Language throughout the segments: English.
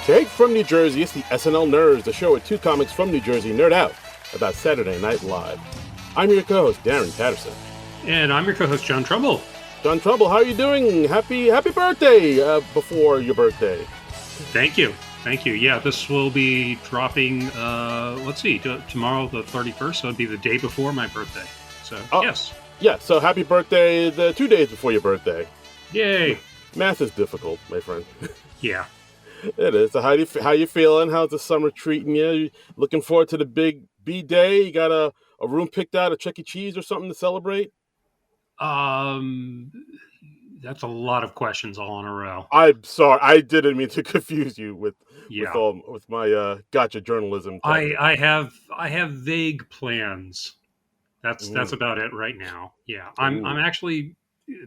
Take from New Jersey, it's the SNL Nerds, the show where two comics from New Jersey nerd out about Saturday Night Live. I'm your co-host, Darren Patterson. And I'm your co-host, John Trumbull. John Trumbull, how are you doing? Happy birthday before your birthday. Thank you. Yeah, this will be dropping, tomorrow the 31st, so it'd be the day before my birthday. So, yes. Yeah, so happy birthday the 2 days before your birthday. Yay. Math is difficult, my friend. Yeah. It is. So how you feeling? How's the summer treating you? You looking forward to the big B day? You got a room picked out at Chuck E. Cheese or something to celebrate? That's a lot of questions all in a row. I'm sorry. I didn't mean to confuse you with my gotcha journalism. I have vague plans. That's about it right now. Yeah. I'm actually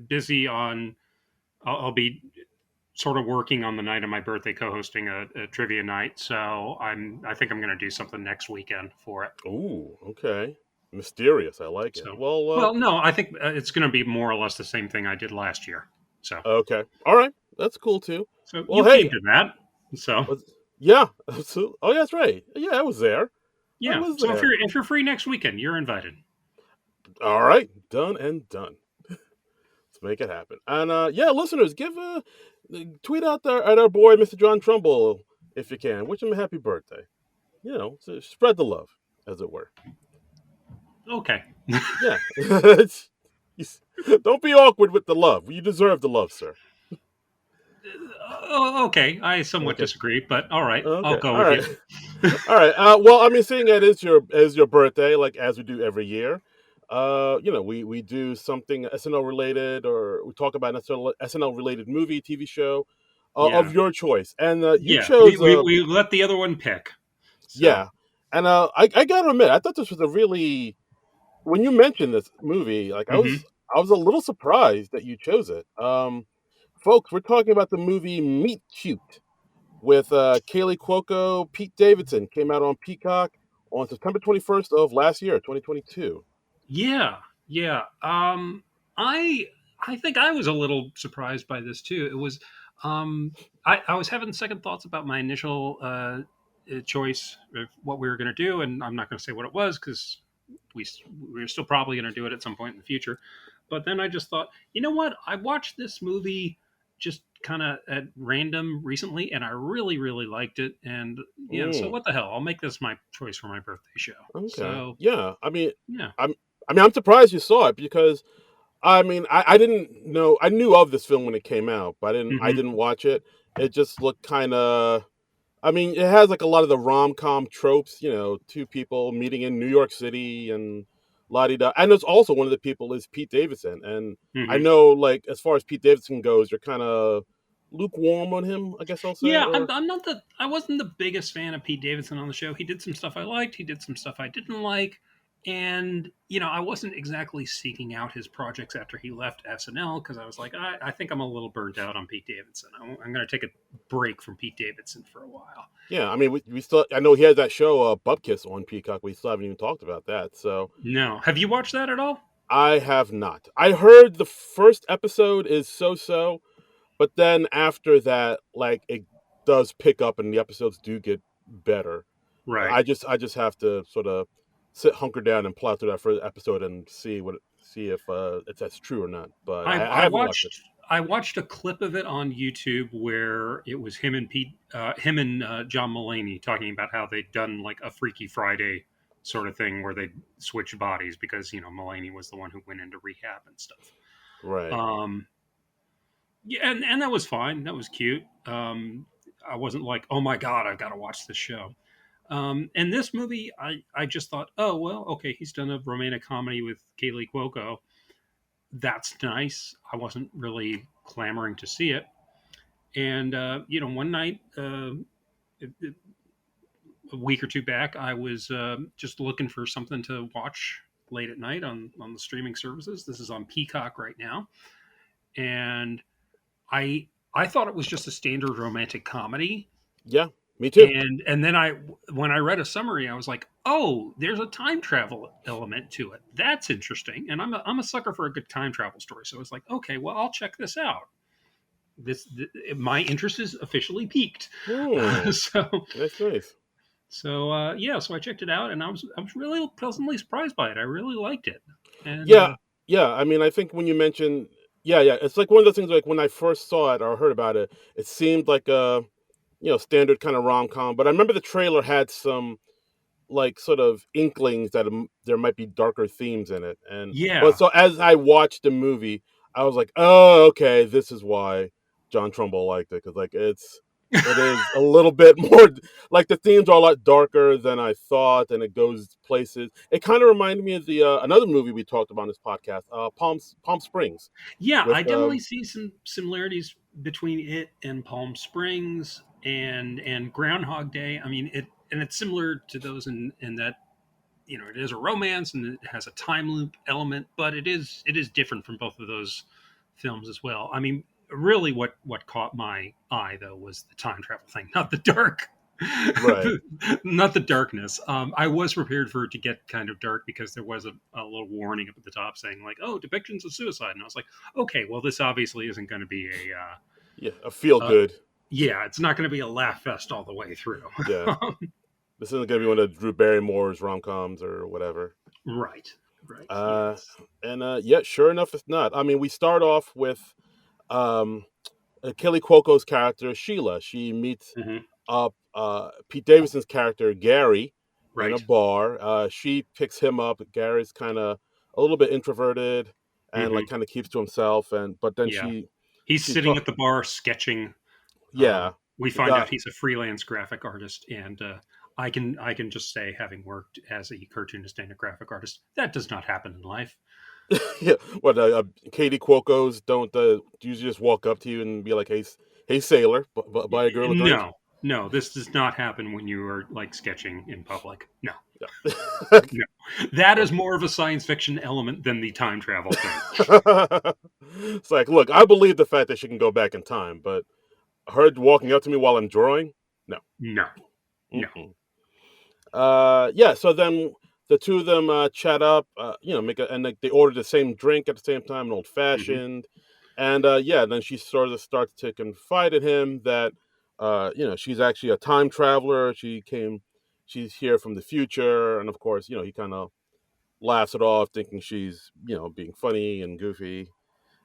busy on I'll be sort of working on the night of my birthday, co-hosting a trivia night. So I think I'm going to do something next weekend for it. Ooh, okay. Mysterious. I like it. So, well, no, I think it's going to be more or less the same thing I did last year. So okay, all right, that's cool too. So well, you came to that. So yeah, absolutely. Oh, yeah, that's right. Yeah, I was there. Yeah. So if you're free next weekend, you're invited. All right, done and done. Let's make it happen. And listeners, tweet out there at our boy Mr. John Trumbull if you can. Wish him a happy birthday. So spread the love, as it were. Okay. Yeah. Don't be awkward with the love. You deserve the love, sir. Okay. I somewhat disagree, but all right. Okay. I'll go with you. All right. Well, I mean, seeing it is your birthday, like as we do every year, we do something SNL related, or we talk about an SNL related movie, TV show of your choice. And you chose. We let the other one pick. So. Yeah. And I gotta admit, I thought this was a really, when you mentioned this movie, like I was a little surprised that you chose it. Folks, we're talking about the movie Meet Cute with Kaylee Cuoco, Pete Davidson. Came out on Peacock on September 21st of last year, 2022. Yeah. I think I was a little surprised by this too. It was I was having second thoughts about my initial choice of what we were going to do, and I'm not going to say what it was because we're still probably going to do it at some point in the future. But then I just thought, you know what? I watched this movie just kind of at random recently, and I really, really liked it. And so what the hell? I'll make this my choice for my birthday show. Okay. So yeah, I'm surprised you saw it because I didn't know. I knew of this film when it came out, but I didn't watch it. It just looked kind of. It has like a lot of the rom-com tropes. Two people meeting in New York City and la-di-da. And it's also one of the people is Pete Davidson. And I know, like, as far as Pete Davidson goes, you're kind of lukewarm on him, I guess I'll say. Yeah, I wasn't the biggest fan of Pete Davidson on the show. He did some stuff I liked. He did some stuff I didn't like. And, I wasn't exactly seeking out his projects after he left SNL because I was like, I think I'm a little burnt out on Pete Davidson. I'm going to take a break from Pete Davidson for a while. Yeah, we still. I know he has that show, Bupkis, on Peacock. We still haven't even talked about that. So no, have you watched that at all? I have not. I heard the first episode is so, but then after that, like it does pick up and the episodes do get better. Right. I just have to sort of hunker down and plow through that first episode and see if that's true or not. But I watched it. I watched a clip of it on YouTube where it was him and John Mulaney talking about how they'd done like a Freaky Friday sort of thing where they switched bodies because Mulaney was the one who went into rehab and stuff. Right. Yeah, and that was fine. That was cute. I wasn't like, oh my god, I've got to watch this show. And this movie, I just thought, oh well, okay, he's done a romantic comedy with Kaylee Cuoco. That's nice. I wasn't really clamoring to see it. And, one night, a week or two back, I was just looking for something to watch late at night on the streaming services. This is on Peacock right now. And I thought it was just a standard romantic comedy. Yeah. Me too. And then when I read a summary, I was like, oh, there's a time travel element to it. That's interesting. And I'm a sucker for a good time travel story. So I was like, okay, well, I'll check this out. my interest is officially peaked. Hmm. So That's nice. yeah, so I checked it out, and I was really pleasantly surprised by it. I really liked it, and Yeah, yeah. I mean, I think when you mentioned, yeah, yeah, it's like one of those things. Like when I first saw it or heard about it, it seemed like a standard kind of rom com. But I remember the trailer had some like sort of inklings that there might be darker themes in it. And but yeah, so as I watched the movie, I was like, oh, okay, this is why John Trumbull liked it because like it is a little bit more like the themes are a lot darker than I thought, and it goes places. It kind of reminded me of the another movie we talked about on this podcast, Palm Springs, yeah, with I definitely see some similarities between it and Palm Springs and Groundhog Day. I mean, it's similar to those in that it is a romance and it has a time loop element, but it is different from both of those films as well. I mean, really, what caught my eye though was the time travel thing, not the dark. right. Not the darkness. I was prepared for it to get kind of dark because there was a little warning up at the top saying like, "Oh, depictions of suicide," and I was like, "Okay, well, this obviously isn't going to be Yeah, a feel uh, good. yeah, it's not going to be a laugh fest all the way through." Yeah, this isn't gonna be one of Drew Barrymore's rom coms or whatever. Right, right, Uh, yes. and yeah, sure enough, it's not. I mean, we start off with um, Kelly Cuoco's character Sheila. She meets Hmm. up Pete Davidson's character Gary in a Right. bar. She picks him up. Gary's kind of a little bit introverted and like Hmm. kind of keeps to himself. And but then Yeah. He's she sitting talk. at the bar sketching. Yeah, We the find guy. out he's a freelance graphic artist, and I can just say, having worked as a cartoonist and a graphic artist, that does not happen in life. Yeah, what Katie Cuoco's don't usually just walk up to you and be like, hey sailor, buy a girl a drink. No, no, this does not happen when you are like sketching in public. No, Yeah. no, that is Okay. more of a science fiction element than the time travel thing. It's like, look, I believe the fact that she can go back in time, but her walking up to me while I'm drawing, no. No, no. Mm-mm. Yeah. So then the two of them chat up, make and like they order the same drink at the same time, an old Hmm. fashioned, and yeah, then she sort of starts to confide in him that she's actually a time traveler. She's here from the future, and of course, he kind of laughs it off, thinking she's being funny and goofy.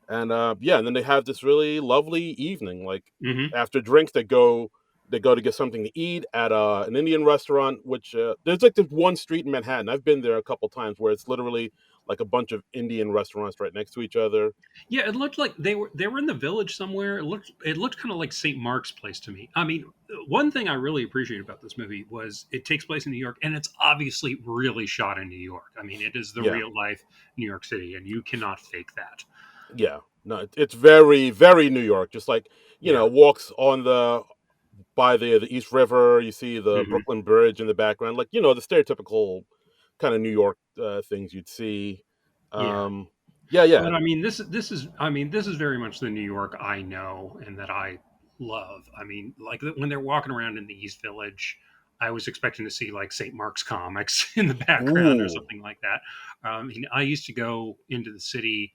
And yeah, and then they have this really lovely evening. Like Hmm. after drinks, they go to get something to eat at an Indian restaurant. Which there's like this one street in Manhattan. I've been there a couple times where it's literally like a bunch of Indian restaurants right next to each other. Yeah, it looked like they were in the village somewhere. It looked kind of like St. Mark's Place to me. I mean, one thing I really appreciate about this movie was it takes place in New York, and it's obviously really shot in New York. I mean, it is the Yeah, real life New York City, and you cannot fake that. yeah. No, it's very very New York. Just like Yeah. walks on the by the East River. You see the Hmm. Brooklyn Bridge in the background. Like the stereotypical kind of New York things you'd see. Yeah. Um, yeah, yeah. But I mean, this is very much the New York I know and that I love. I mean, like when they're walking around in the East Village, I was expecting to see like St. Mark's Comics in the background or Ooh, something like that. I used to go into the city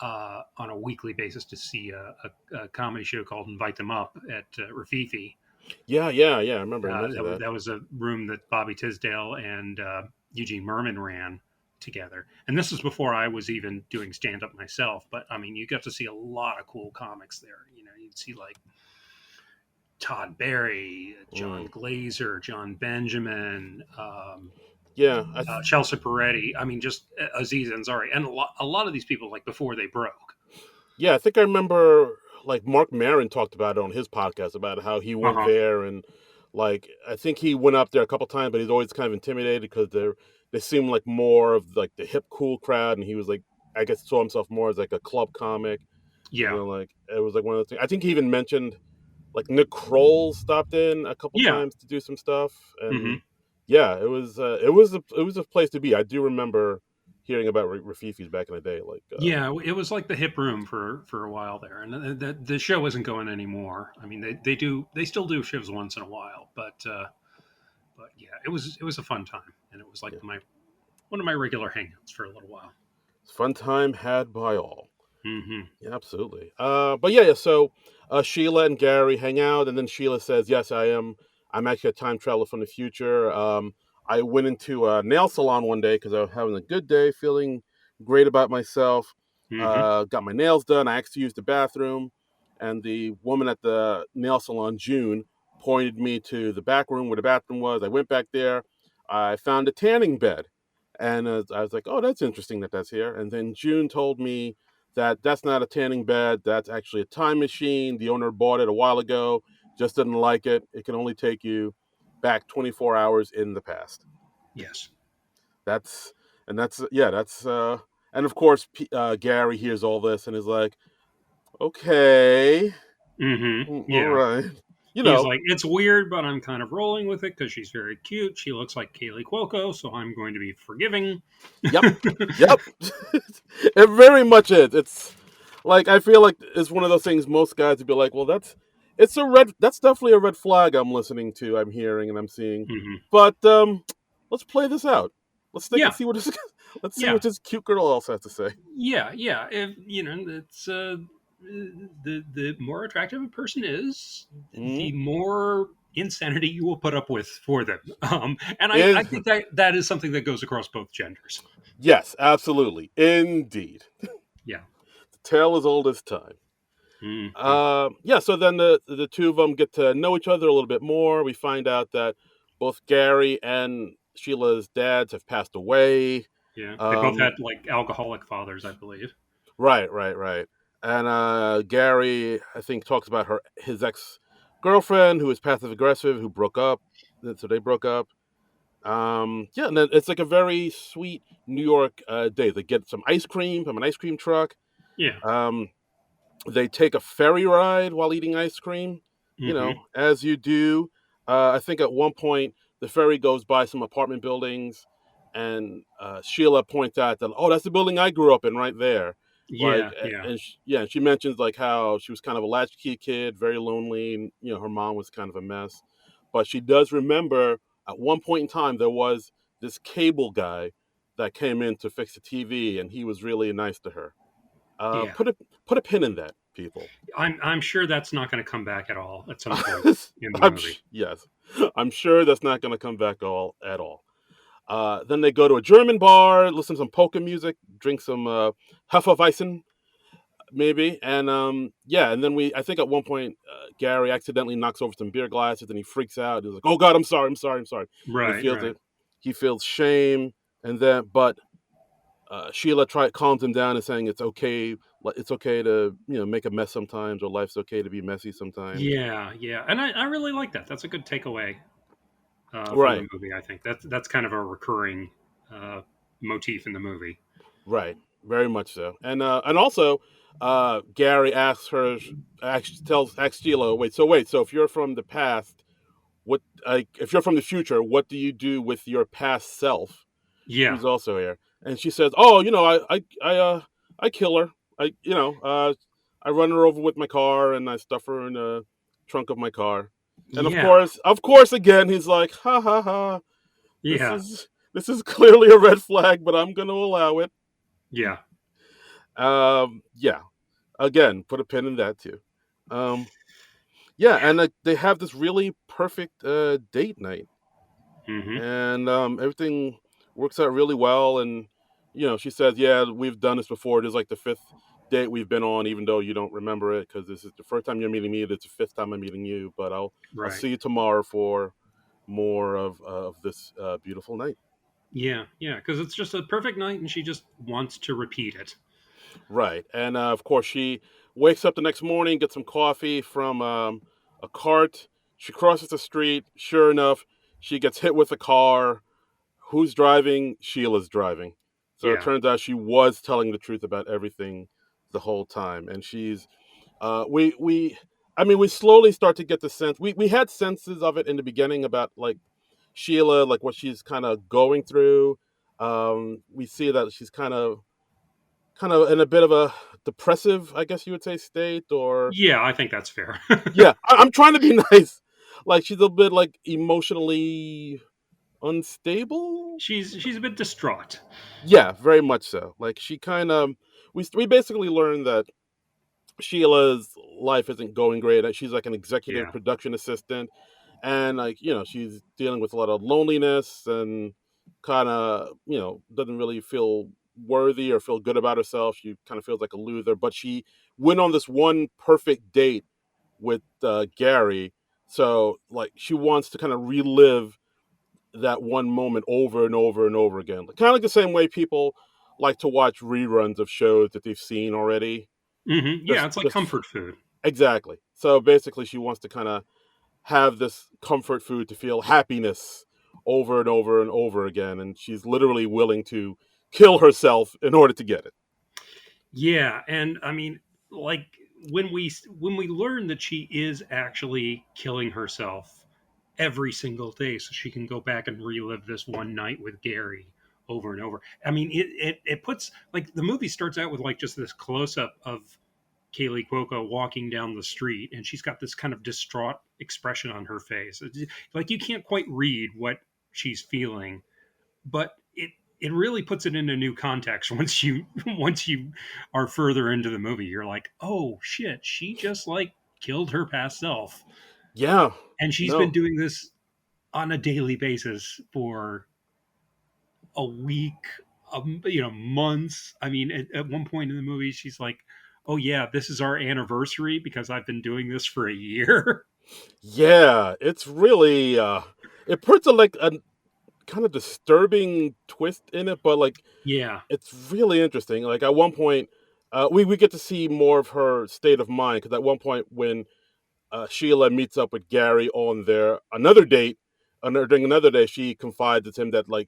on a weekly basis to see a comedy show called Invite Them Up at Rafifi. yeah, yeah, yeah. I remember. I mentioned that. That was a room that Bobby Tisdale and Eugene Merman ran together. And this was before I was even doing stand up myself. But I mean, you got to see a lot of cool comics there. You'd see like Todd Barry, John Mm. Glazer, John Benjamin, Yeah, Chelsea Peretti. I mean, just Aziz Ansari, and a lot of these people like before they broke. yeah. I think I remember like Mark Maron talked about it on his podcast about how he Uh went huh. there and like I think he went up there a couple times, but he's always kind of intimidated because they seem like more of like the hip cool crowd, and he was like I guess saw himself more as like a club comic. Yeah. Like it was like one of those things. I think he even mentioned like Nick Kroll stopped in a couple Yeah. times to do some stuff, Hmm. and yeah, it was a place to be. I do remember hearing about Rafifis back in the day. Like, Yeah, it was like the hip room for a while there, and the show isn't going anymore. I mean, they still do shows once in a while, but yeah, it was a fun time, and it was like yeah, my one of my regular hangouts for a little while. fun time had by all. Mm-hmm. Yeah, absolutely. But yeah, yeah. So Sheila and Gary hang out, and then Sheila says, "Yes, I am. I'm actually a time traveler from the future. I went into a nail salon one day because I was having a good day, feeling great about myself. Mm-hmm. Got my nails done. I actually used the bathroom, and the woman at the nail salon, June, pointed me to the back room where the bathroom was. I went back there. I found a tanning bed, and I was like, "Oh, that's interesting that that's here." And then June told me that that's not a tanning bed. That's actually a time machine. The owner bought it a while ago, just didn't like it. It can only take you back 24 hours in the past. Yes. That's and that's yeah, that's and of course Gary hears all this and is like, okay, Mm-hmm. all Yeah. right, you He's know, like, it's weird, but I'm kind of rolling with it because she's very cute. She looks like Kaylee Cuoco, so I'm going to be forgiving. yep, yep. It very much is. It's like I feel like it's one of those things most guys would be like, well, that's definitely a red flag I'm listening to, I'm hearing and I'm seeing. Hmm. But let's play this out. Let's take and Yeah. see what this let's see what Yeah. this cute girl else has to say. Yeah. Yeah. If, it's the more attractive a person is, Mm. the more insanity you will put up with for them. And I Is think that that is something that goes across both genders. yes, absolutely. Indeed. Yeah. The tale as old as time. Hmm. Yeah, so then the two of them get to know each other a little bit more. We find out that both Gary and Sheila's dads have passed away. Yeah. They both Um, had like alcoholic fathers, I believe. right, right, right. And Gary, I think, talks about his ex girlfriend who is passive aggressive, who broke up. So they broke up. Yeah, and then it's like a very sweet New York day. They get some ice cream from an ice cream truck. Yeah. Um, they take a ferry ride while eating ice cream, Hmm. as you do. I think at one point the ferry goes by some apartment buildings, and Sheila points out that, oh, that's the building I grew up in right there. Like, Yeah. Yeah. yeah, and she mentions like how she was kind of a latchkey kid, very lonely, and her mom was kind of a mess. But she does remember at one point in time there was this cable guy that came in to fix the TV, and he was really nice to her. Uh, Yeah. put a put a pin in that, people. I'm sure that's not going to come back at all at some point in the movie. Yes, I'm sure that's not going to come back all at all. Then they go to a German bar, listen to some polka music, drink some Hefeweizen, maybe, and yeah, and then I think at one point Gary accidentally knocks over some beer glasses, and he freaks out. He's like, "Oh God, I'm sorry, I'm sorry, I'm sorry," and Right. Right. he feels shame, and then but Sheila calms him down and saying it's okay. It's okay to make a mess sometimes, or life's okay to be messy sometimes. Yeah. Yeah. And I really like that. That's a good takeaway from the Right, movie. I think that's kind of a recurring uh, motif in the movie. right, very much so. And also, Gary asks Sheila, wait, so if you're from the past, what if you're from the future, what do you do with your past self, Yeah. who's also here? And she says, oh, I kill her. I run her over with my car and I stuff her in the trunk of my car. And Yeah. of course, again, he's like, ha ha ha. This Yeah. is this is clearly a red flag, but I'm going to allow it. Yeah. Yeah. Again, put a pin in that too. Um, yeah, Yeah. and they have this really perfect date night, Hmm. and everything works out really well. And she says, "Yeah, we've done this before. It is like the fifth date we've been on, even though you don't remember it, because this is the first time you're meeting me. It's the fifth time I'm meeting you. But I'll Right. see you tomorrow for more of this beautiful night." Yeah. Yeah. Because it's just a perfect night, and she just wants to repeat it. Right, and of course she wakes up the next morning, gets some coffee from a cart. She crosses the street. Sure enough, she gets hit with a car. Who's driving? Sheila's driving. So it Yeah. turns out she was telling the truth about everything the whole time, and she's we I mean we slowly start to get the sense we had senses of it in the beginning about like Sheila, like what she's kind of going through. We see that she's kind of in a bit of a depressive, I guess you would say, state, or Yeah. I think that's fair. yeah, I'm trying to be nice. Like she's a bit like emotionally unstable. She's a bit distraught. Yeah, very much so. Like she kind of we basically learn that Sheila's life isn't going great. She's like an executive Yeah. production assistant, and like she's dealing with a lot of loneliness and kind of doesn't really feel worthy or feel good about herself. She kind of feels like a loser, but she went on this one perfect date with Gary, so like she wants to kind of relive that one moment over and over and over again. Kind of like the same way people like to watch reruns of shows that they've seen already. Yeah, Just it's like just comfort food. exactly. So basically she wants to kind of have this comfort food to feel happiness over and over and over again, and she's literally willing to kill herself in order to get it. Yeah, and I mean, like when we learn that she is actually killing herself every single day, so she can go back and relive this one night with Gary over and over. I mean, it puts like the movie starts out with like just this close up of Kaylee Cuoco walking down the street, and she's got this kind of distraught expression on her face. Like you can't quite read what she's feeling, but it really puts it in a new context once you once you are further into the movie. You're like, oh shit, she just like killed her past self, Yeah. and she's been No. doing this on a daily basis for a week, months. I mean, at one point in the movie, she's like, "Oh yeah, this is our anniversary because I've been doing this for a year." Yeah, it's really it puts a like a kind of disturbing twist in it, but like Yeah, it's really interesting. Like at one point, we get to see more of her state of mind because at one point when Sheila meets up with Gary on their another date, during another day, she confides to him that like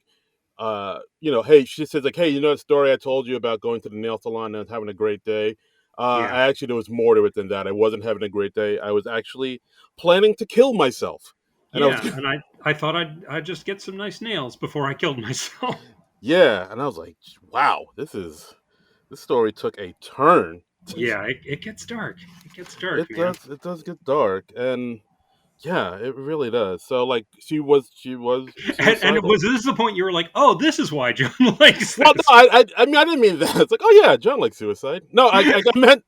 hey, she says like, hey, that story I told you about going to the nail salon and having a great day. yeah, I actually there was more to it than that. I wasn't having a great day. I was actually planning to kill myself, and I was yeah. And I thought I'd just get some nice nails before I killed myself. yeah, and I was like, wow, this story took a turn. Yeah, it gets dark. It gets dark, It man. does get dark, and yeah, it really does. So like she was And suicidal. was this the point you were like, "Oh, this is why John likes Well, no, this"? I mean I didn't mean that. It's like, oh yeah, John likes suicide. No, I meant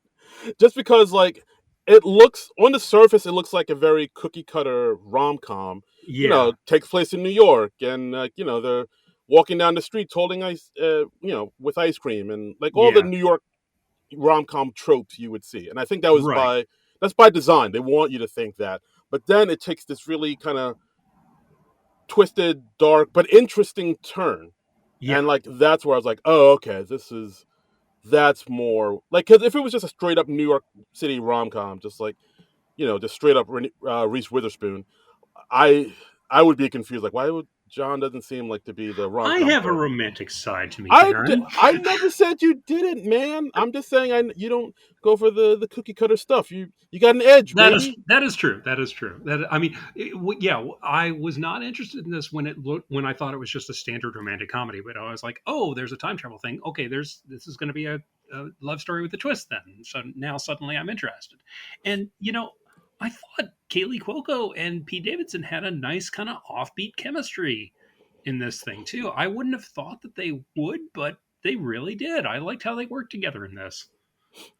just because like it looks on the surface, it looks like a very cookie cutter rom com. Yeah, Takes place in New York, and they're walking down the streets holding ice, with ice cream, and like all the yeah, New York rom com tropes you would see. And I think right. that's by design. They want you to think that, but then it takes this really kind of twisted, dark, but interesting turn, Yeah, and like that's where I was like, oh, okay, that's more like because if it was just a straight up New York City rom com, just like just straight up Reese Witherspoon, I I would be confused. Like, why would John doesn't seem like to be the rom I com have a character? romantic side to me, Darren. I never said you didn't, man. I'm just saying you don't go for the cookie cutter stuff. You got an edge, baby. That is true. That is true. That I mean, yeah, I was not interested in this when it looked when I thought it was just a standard romantic comedy, but I was like, oh, there's a time travel thing. Okay, this is going to be a love story with a twist. Then, so now suddenly I'm interested, and I thought Kaylee Cuoco and Pete Davidson had a nice kind of offbeat chemistry in this thing too. I wouldn't have thought that they would, but they really did. I liked how they worked together in this.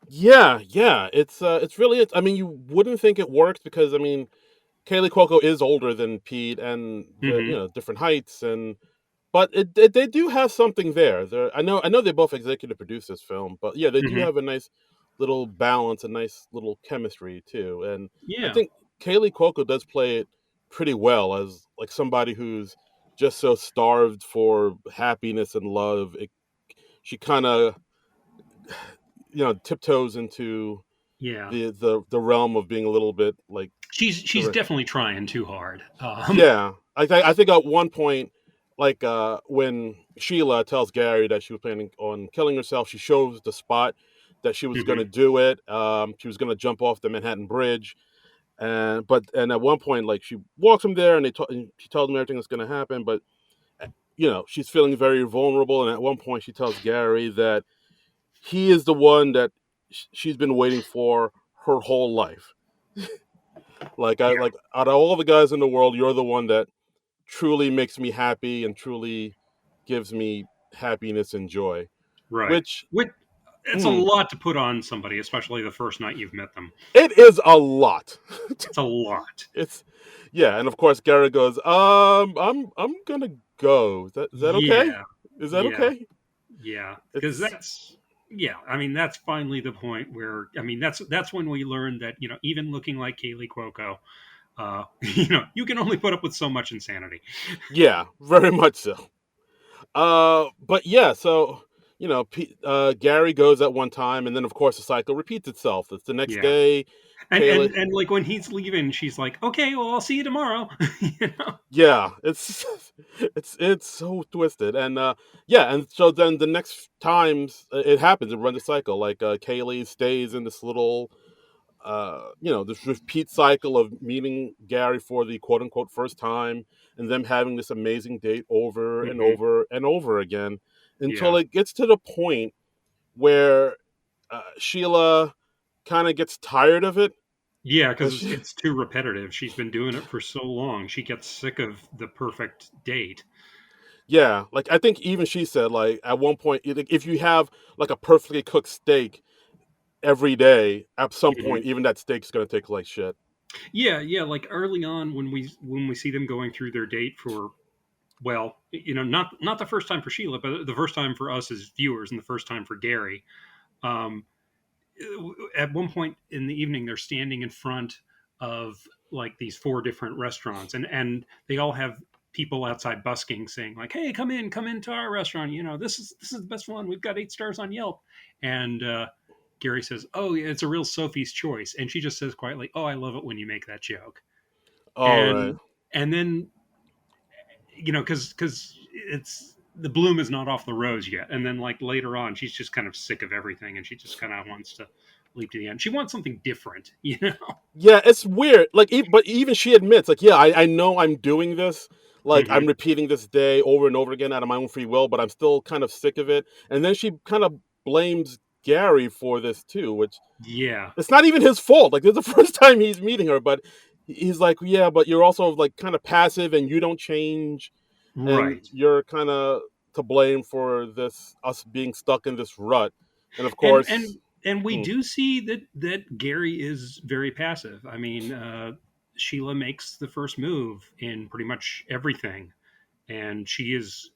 Yeah, yeah. It's really. I mean, you wouldn't think it works because I mean, Kaylee Cuoco is older than Pete, and Hmm. different heights, and but they do have something there. I know they both executive produced this film, but yeah, they do Hmm. have a nice little balance, a nice little chemistry too. And I Yeah. think Kaylee Cuoco does play it pretty well as like somebody who's just so starved for happiness and love. She kind of tiptoes into Yeah. the realm of being a little bit like She's the definitely trying too hard. yeah. I think at one point, like when Sheila tells Gary that she was planning on killing herself, she shows the spot that she was going to Mhm. do it. She was going to jump off the Manhattan Bridge, and at one point, like she walks him there, and and she tells him everything that's going to happen. But she's feeling very vulnerable, and at one point, she tells Gary that he is the one that she's been waiting for her whole life. Yeah. Like out of all the guys in the world, you're the one that truly makes me happy and truly gives me happiness and joy. Right. Which Which it's a lot to put on somebody, especially the first night you've met them. It is a lot. It's a lot. It's yeah, and of course Garrett goes, I'm gonna go. Is that okay? Yeah, Is that yeah, okay? yeah. Because It's that's yeah. I mean, that's finally the point where I mean that's when we learned that even looking like Kaylee Cuoco, you can only put up with so much insanity. yeah, very much so. But yeah, so Gary goes at one time, and then of course the cycle repeats itself. It's the next Yeah, day. and Kaylee, like when he's leaving, she's like, "Okay, well, I'll see you tomorrow." you know? yeah, it's it's so twisted, and yeah, and so then the next times it happens, it runs a cycle. Like Kaylee stays in this little this repeat cycle of meeting Gary for the quote unquote first time and them having this amazing date over and hmm over and over again until Yeah, it gets to the point where Sheila kind of gets tired of it. yeah, And because it's too repetitive. She's been doing it for so long. She gets sick of the perfect date. yeah, like I think even she said like at one point if you have like a perfectly cooked steak every day, at some hmm point even that steak's gonna take like shit. Yeah, yeah. Like early on, when we see them going through their date for well, not the first time for Sheila, but the first time for us as viewers, and the first time for Gary. Um, at one point in the evening, they're standing in front of like these four different restaurants, and they all have people outside busking, saying like, "Hey, come into our restaurant. This is the best one. We've got 8 stars on Yelp." And Gary says, "Oh, yeah, it's a real Sophie's choice," and she just says quietly, "Oh, I love it when you make that joke." All right. And then because it's the bloom is not off the rose yet, and then like later on, she's just kind of sick of everything, and she just kind of wants to leap to the end. She wants something different, you know. Yeah, it's weird. Like, but even she admits, like, yeah, I know I'm doing this. Like, hmm I'm repeating this day over and over again out of my own free will, but I'm still kind of sick of it. And then she kind of blames Gary for this too, which Yeah, it's not even his fault. Like, this is the first time he's meeting her, but he's like, yeah, but you're also like kind of passive and you don't change, and right. you're kind of to blame for this us being stuck in this rut. And of And course, we hmm, do see that Gary is very passive. I mean, Sheila makes the first move in pretty much everything, and she is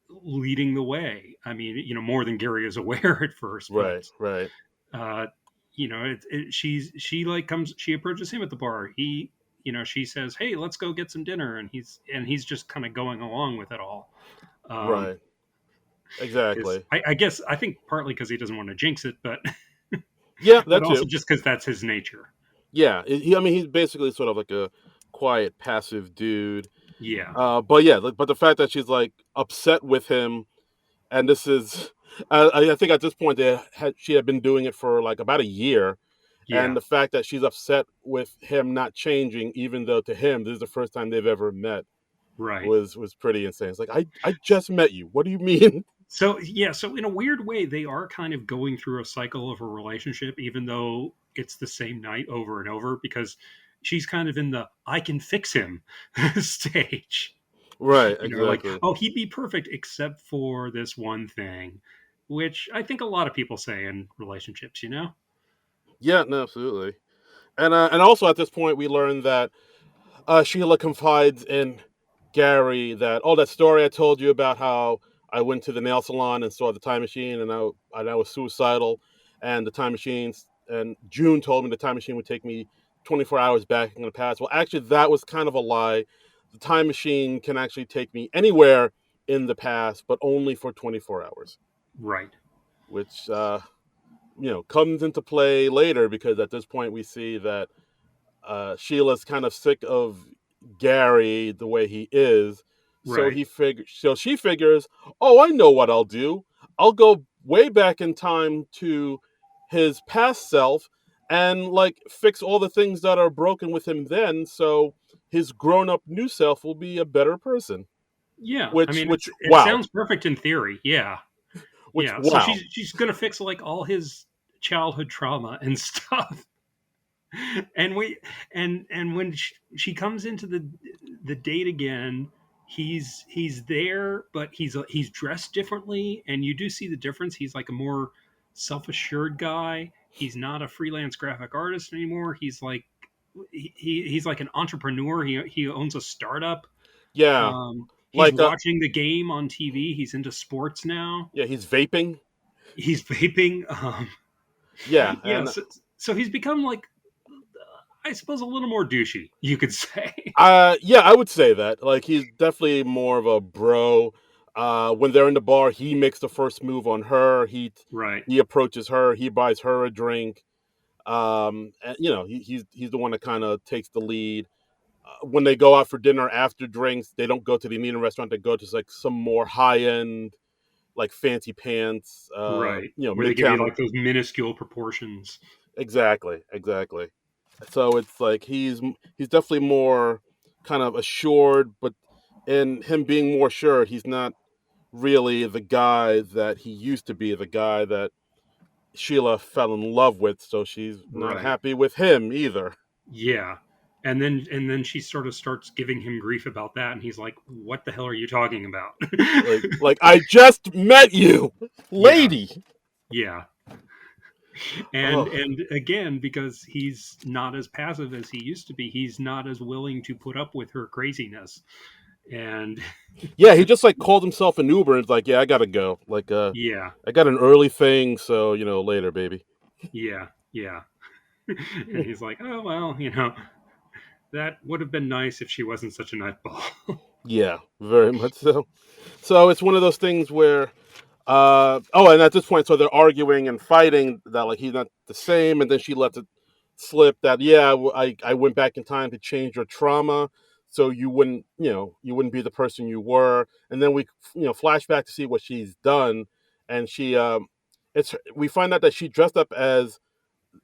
leading the way. I mean, more than Gary is aware at first, right, but right, uh, she like comes, she approaches him at the bar. She says, "Hey, let's go get some dinner," and he's just kind of going along with it all. Um, right, because exactly. I guess I think partly because he doesn't want to jinx it, but Yeah, but that also too. just because that's his nature. Yeah, I mean, he's basically sort of like a quiet, passive dude. Yeah, But yeah, but the fact that she's like upset with him, and this is, I think at this point she had been doing it for like about a year, and yeah, the fact that she's upset with him not changing, even though to him this is the first time they've ever met, right. was pretty insane. It's like I just met you. What do you mean? So yeah, so in a weird way, they are kind of going through a cycle of a relationship, even though it's the same night over and over, because she's kind of in the "I can fix him" stage. Right, Like, exactly. "Oh, he'd be perfect except for this one thing," which I think a lot of people say in relationships. Yeah, no, absolutely. And also at this point we learned that Sheila confides in Gary that, oh, that story I told you about how I went to the nail salon and saw the time machine, and I was suicidal, and the time machines and June told me the time machine would take me 24 hours back in the past. Well, actually, that was kind of a lie. The time machine can actually take me anywhere in the past, but only for 24 hours, Right. which comes into play later because at this point we see that Sheila's kind of sick of Gary the way he is. Right. So she figures, oh, I know what I'll do. I'll go way back in time to his past self and like fix all the things that are broken with him then, so his grown-up new self will be a better person. Yeah. I Which mean, which it wow. sounds perfect in theory. Yeah. Which Yeah. So wow. she's gonna fix like all his childhood trauma and stuff. And we and when she comes into the date again, he's there, but he's dressed differently, and you do see the difference. He's like a more self-assured guy. He's not a freelance graphic artist anymore. He's like an entrepreneur. He owns a startup. Yeah, He's like watching the game on TV. He's into sports now. yeah, he's vaping. He's vaping. Yeah, Yeah, and so he's become like, I suppose, a little more douchey, you could say. yeah, I would say that. Like he's definitely more of a bro. When they're in the bar, he makes the first move on her. Right, He approaches her. He buys her a drink. And, he's the one that kind of takes the lead. When they go out for dinner after drinks, they don't go to the Indian restaurant. They go to like some more high end, like fancy pants. right. Where they give you Midtown. like those minuscule proportions. Exactly, exactly. So it's like he's definitely more kind of assured, but in him being more assured, he's not really the guy that he used to be, the guy that Sheila fell in love with, so she's not Right. happy with him either. Yeah. And then she sort of starts giving him grief about that, and he's like, "What the hell are you talking about?" Like I just met you, Yeah, lady. yeah. and Oh, and again, because he's not as passive as he used to be, he's not as willing to put up with her craziness. And yeah, he just like called himself an Uber and it's like, yeah, I gotta go. Like, yeah, I got an early thing, so later, baby. yeah, yeah. And he's like, "Oh well, that would have been nice if she wasn't such a nutball." Yeah, very much so. So it's one of those things where and at this point, so they're arguing and fighting that like he's not the same, and then she lets it slip that yeah, I went back in time to change your trauma, so you wouldn't be the person you were, and then we flash back to see what she's done, and we find out that she dressed up as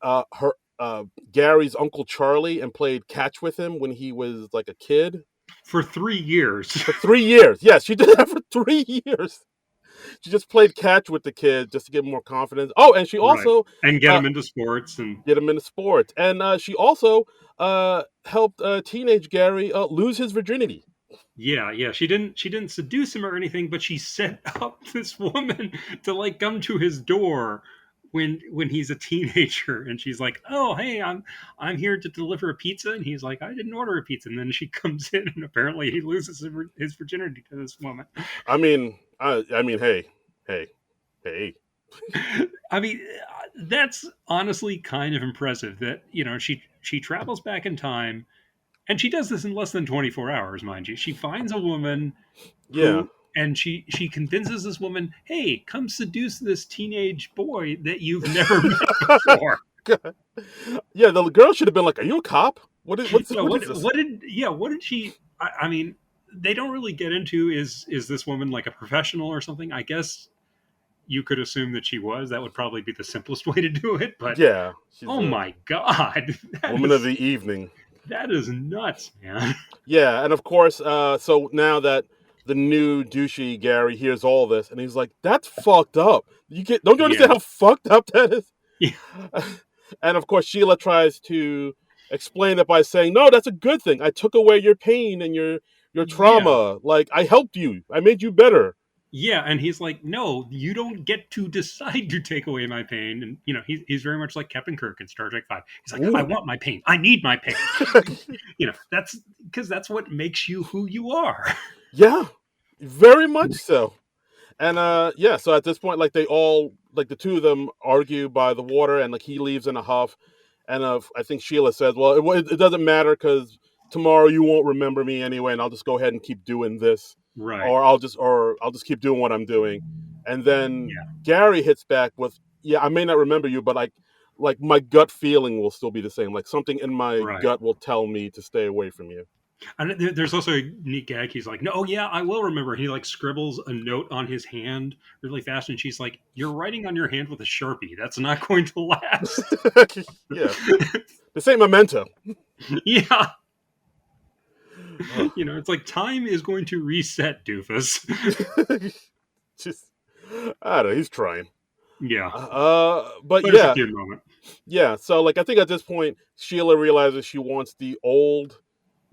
her Gary's uncle Charlie and played catch with him when he was like a kid For 3 years. for 3 years. Yes, she did that for 3 years. She just played catch with the kid just to get more confidence. Oh, and she Right. also And get uh, him into sports. And get him into sports, and she also helped teenage Gary lose his virginity. yeah, yeah, she didn't seduce him or anything, but she set up this woman to like come to his door when he's a teenager, and she's like, "Oh, hey, I'm here to deliver a pizza," and he's like, "I didn't order a pizza," and then she comes in, and apparently he loses his virginity to this woman. I mean, hey, hey, hey. I mean, that's honestly kind of impressive that she travels back in time, and she does this in less than 24 hours, mind you. She finds a woman Yeah. and she convinces this woman, "Hey, come seduce this teenage boy that you've never met before." Yeah, the girl should have been like, "Are you a cop? Yeah, What is this?" what did she? I mean, they don't really get into is this woman like a professional or something? I guess you could assume that she was. That would probably be the simplest way to do it. But Yeah, she's oh a my god, that woman of is the evening. that is nuts, man. Yeah, and of course, so now that the new douchey Gary hears all this, and he's like, "That's fucked up. Don't you understand Yeah, how fucked up that is?" yeah, And of course, Sheila tries to explain it by saying, "No, that's a good thing. I took away your pain and your yeah. trauma. Like I helped you. I made you better." Yeah, and he's like, "No, you don't get to decide to take away my pain." And he's very much like Captain Kirk in Star Trek Five. He's like, "I Ooh, want my pain. I need my pain." That's because that's what makes you who you are. yeah, very much so. And yeah, so at this point, like they all, like the two of them argue by the water, and like he leaves in a huff, and I think Sheila says, "Well, it doesn't matter because tomorrow you won't remember me anyway, and I'll just go ahead and keep doing this, Right. or I'll just keep doing what I'm doing." And then Yeah. Gary hits back with, "Yeah, I may not remember you, but like my gut feeling will still be the same. Like something in my Right. gut will tell me to stay away from you." And there's also a neat gag. He's like, "No, oh, yeah, I will remember." He like scribbles a note on his hand really fast, and she's like, "You're writing on your hand with a Sharpie. That's not going to last." Yeah, this ain't memento. Yeah. Ugh. It's like time is going to reset, doofus. Just, I don't know. He's trying. Yeah. But But it's a yeah, cute moment. yeah. So like, I think at this point, Sheila realizes she wants the old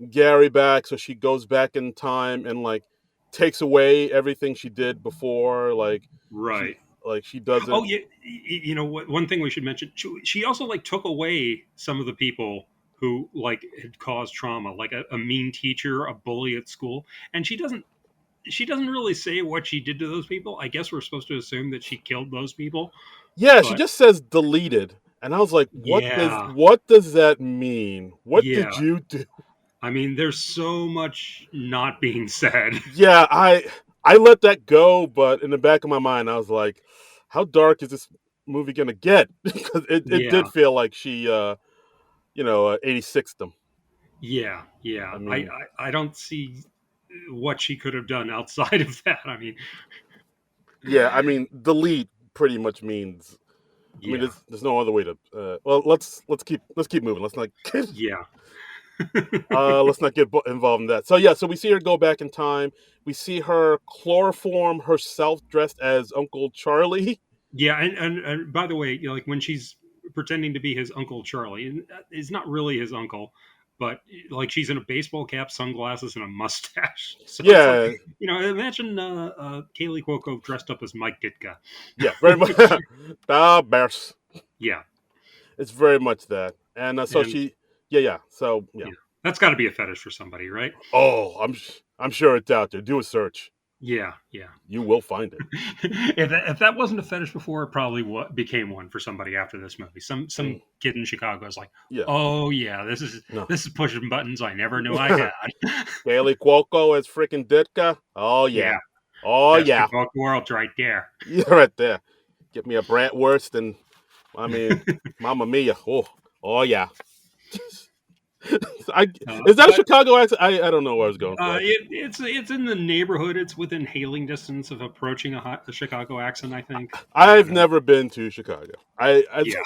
Gary back, so she goes back in time and like takes away everything she did before. Like, she Right. Like she Oh doesn't. yeah, you know what? One thing we should mention: she also like took away some of the people who like had caused trauma, like a mean teacher, a bully at school, and she doesn't really say what she did to those people. I guess we're supposed to assume that she killed those people, Yeah, she but just says deleted, and I was like, yeah, what does that mean? What did yeah. you do? I mean, there's so much not being said. Yeah, I let that go, but in the back of my mind, I was like, how dark is this movie gonna get? Because it did Yeah, feel like she 86th them. yeah, yeah. I I, mean, I I don't see what she could have done outside of that. I mean, yeah, I mean, delete pretty much means. I mean, yeah, there's no other way to. Well, let's keep moving. yeah, let's not get involved in that. So yeah, so we see her go back in time. We see her chloroform herself dressed as Uncle Charlie. yeah. And by the way, you know, like when she's pretending to be his uncle Charlie, and it's not really his uncle, but like she's in a baseball cap, sunglasses, and a mustache. So it's like, Yeah, you know, imagine Kaylee Cuoco dressed up as Mike Ditka. yeah, very much. Like, Ah, bears. yeah, It's very much that. And so and she, yeah, yeah. So yeah. yeah, that's got to be a fetish for somebody, right? Oh, I'm sure it's out there. Do a search. Yeah, yeah. You will find it. If that wasn't a fetish before, it probably became one for somebody after this movie. Some Mm, kid in Chicago is like, yeah. "Oh yeah, this is No. this is pushing buttons I never knew I had." Kaylee Cuoco as freaking Ditka. Oh yeah. Yeah, Oh best yeah. of both worlds right there. You're right there. Get me a Bratwurst and I mean, Mamma Mia. Oh, oh yeah. I, is that a But Chicago accent? I don't know what I was going for. it's in the neighborhood. It's within hailing distance of approaching a Chicago accent. I think. I I've don't know. never been to Chicago. Yeah,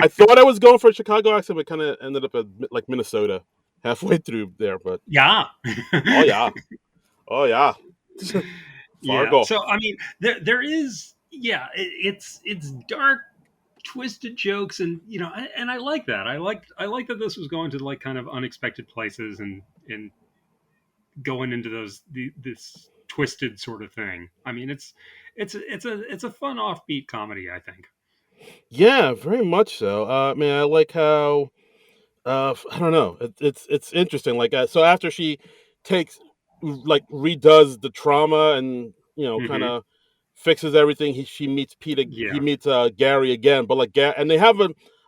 I thought I was going for a Chicago accent, but kind of ended up at like Minnesota halfway through there. But yeah, oh yeah, oh yeah, yeah. Fargo. So I mean, there is yeah. It's dark, twisted jokes, and you know, and I like that. I like that this was going to like kind of unexpected places and going into this twisted sort of thing. I mean, it's a fun offbeat comedy. I think. Yeah, very much so. I mean, I like how I don't know. It's interesting. Like so, after she takes like redoes the trauma and kind Hmm. of fixes everything, she meets Peter. He Yeah. meets Gary again, but like and they have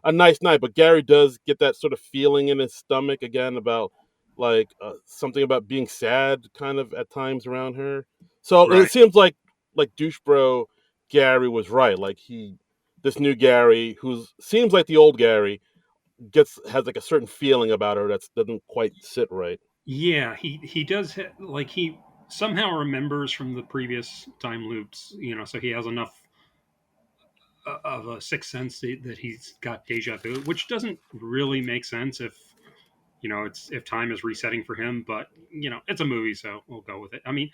a nice night. But Gary does get that sort of feeling in his stomach again about like something about being sad, kind of at times around her. So it Right. seems like douche bro Gary was right. Like this new Gary, who seems like the old Gary, has like a certain feeling about her that doesn't quite sit right. Yeah. He does like he somehow remembers from the previous time loops. You know, so he has enough of a sixth sense that he's got deja vu, which doesn't really make sense if you know it's if time is resetting for him. But you know, it's a movie, so we'll go with it. I mean,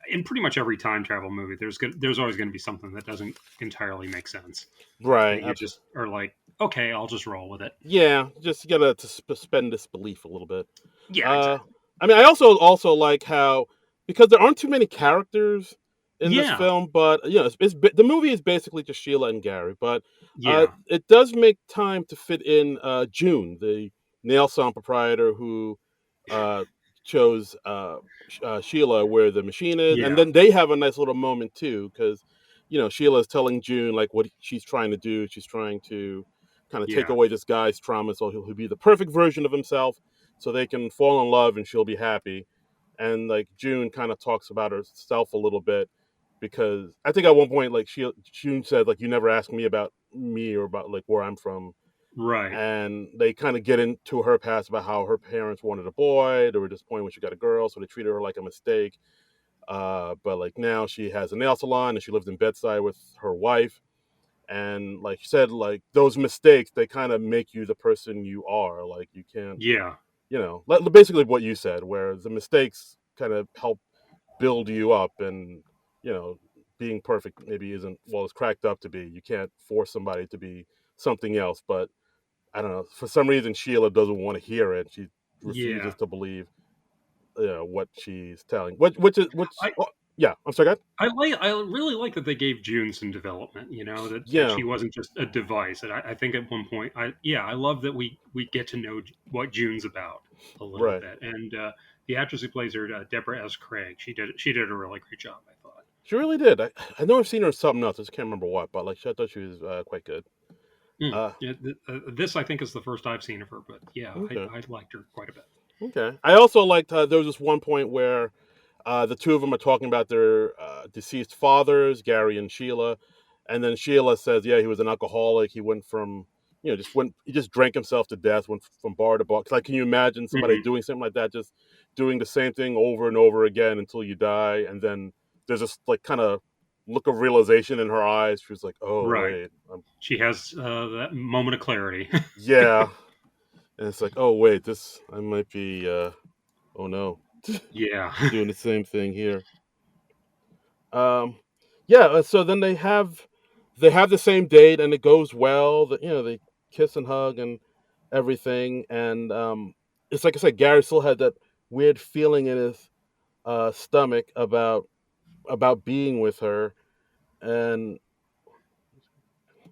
in pretty much every time travel movie, there's always going to be something that doesn't entirely make sense, Right. and you Absolutely. just are like, okay, I'll just roll with it. Yeah. Just you gotta to suspend disbelief a little bit. Yeah, Uh, exactly. I mean, I also like how because there aren't too many characters in this Yeah, film, but the movie is basically just Sheila and Gary, but yeah, it does make time to fit in June, the nail salon proprietor who uh, chose Sheila where the machine is, and yeah, then they have a nice little moment too because Sheila is telling June like what she's trying to do. She's trying to kind of take yeah, away this guy's trauma so he'll be the perfect version of himself so they can fall in love and she'll be happy. And like June kind of talks about herself a little bit because I think at one point like June said like you never asked me about me or about like where I'm from, right. and they kind of get into her past about how her parents wanted a boy. They were disappointed when she got a girl, so they treated her like a mistake. But like now she has a nail salon and she lived in Bedside with her wife. And like you said, like those mistakes, they kind of make you the person you are. Like you can't, Yeah, basically what you said, where the mistakes kind of help build you up, and you know, being perfect maybe isn't well it's cracked up to be. You can't force somebody to be something else. But I don't know. For some reason, Sheila doesn't want to hear it. She yeah. refuses to believe, what she's telling. Which is which. I Oh, Yeah, I'm sorry, go ahead. I really like that they gave June some development. You know that Yeah, she wasn't just a device. And I think at one point, I love that we get to know what June's about a little right. bit. And the actress who plays her, Deborah S. Craig, she did a really great job. I thought. She really did. I know I've seen her in something else. I just can't remember what, but like I thought she was quite good. Uh, Yeah, this I think is the first I've seen of her, but yeah, okay, I liked her quite a bit. okay. I also liked there was this one point where the two of them are talking about their deceased fathers, Gary and Sheila, and then Sheila says, "Yeah, he was an alcoholic. He went from, he just drank himself to death, went from bar to bar." 'Cause, like, can you imagine somebody Hmm. doing something like that, just doing the same thing over and over again until you die, and then there's this like kind of look of realization in her eyes. She was like, "Oh Right. wait, She has that moment of clarity. yeah," and it's like, "Oh wait, this I might be, oh no, Yeah. doing the same thing here." Um, yeah, so then they have the same date and it goes well. They kiss and hug and everything, and it's like I said, Gary still had that weird feeling in his stomach about being with her, and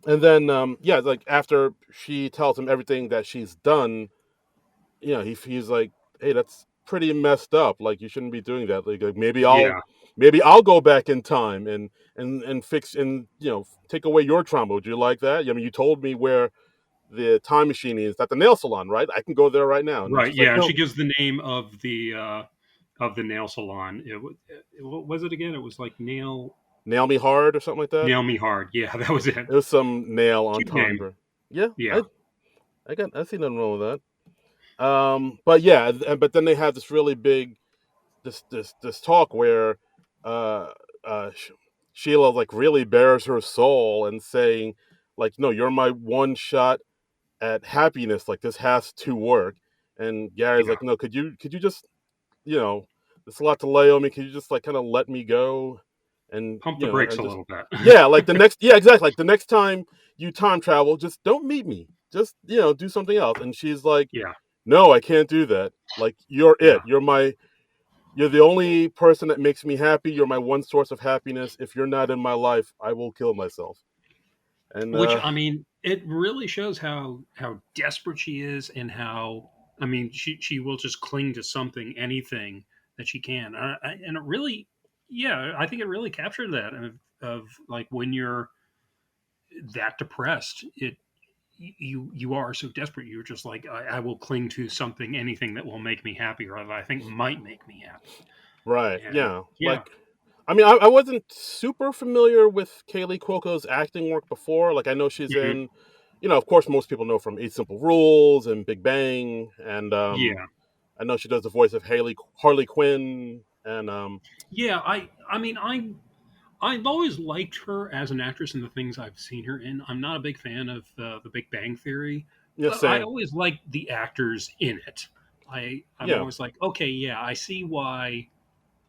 then yeah, like after she tells him everything that she's done, he's like, "Hey, that's pretty messed up. Like, you shouldn't be doing that. Like, Yeah. maybe I'll go back in time and fix and take away your trauma. Would you like that? I mean, you told me where the time machine is at the nail salon, right? I can go there right now." And Right. she's like, Yeah, and "No, she gives the name of the nail salon. What was it again? It was like nail me hard or something like that." nail me hard. Yeah, that was it. It was some nail Cute name. entendre. Yeah, Yeah. I see nothing wrong with that. But yeah, but then they have this really big this talk where uh Sheila like really bears her soul and saying like, "No, you're my one shot at happiness. Like, this has to work." And Gary's Yeah. like, "No, could you just, you know it's a lot to lay on me. Could you just like kind of let me go and Pump the brakes and a just, little bit. yeah, like yeah, exactly, like the next time you time travel, just don't meet me. Just, do something else." And she's like, Yeah. "No, I can't do that. Like, you're it. Yeah. You're the only person that makes me happy. You're my one source of happiness. If you're not in my life, I will kill myself." And Which I mean, it really shows how desperate she is, and how I mean, she will just cling to something, anything that she can, and it really, yeah, I think it really captured that of like when you're that depressed, you are so desperate, you're just like I will cling to something, anything that will make me happy, or that I think might make me happy, right, and yeah, yeah. like, I mean, I wasn't super familiar with Kaylee Cuoco's acting work before. Like, I know she's Mhm. in, of course, most people know from Eight Simple Rules and Big Bang, and Yeah. I know she does the voice of Harley Quinn, and Yeah, I mean, I've always liked her as an actress in the things I've seen her in. I'm not a big fan of the Big Bang Theory, yeah, but I same, always liked the actors in it. I'm yeah, always like, okay, yeah, I see why.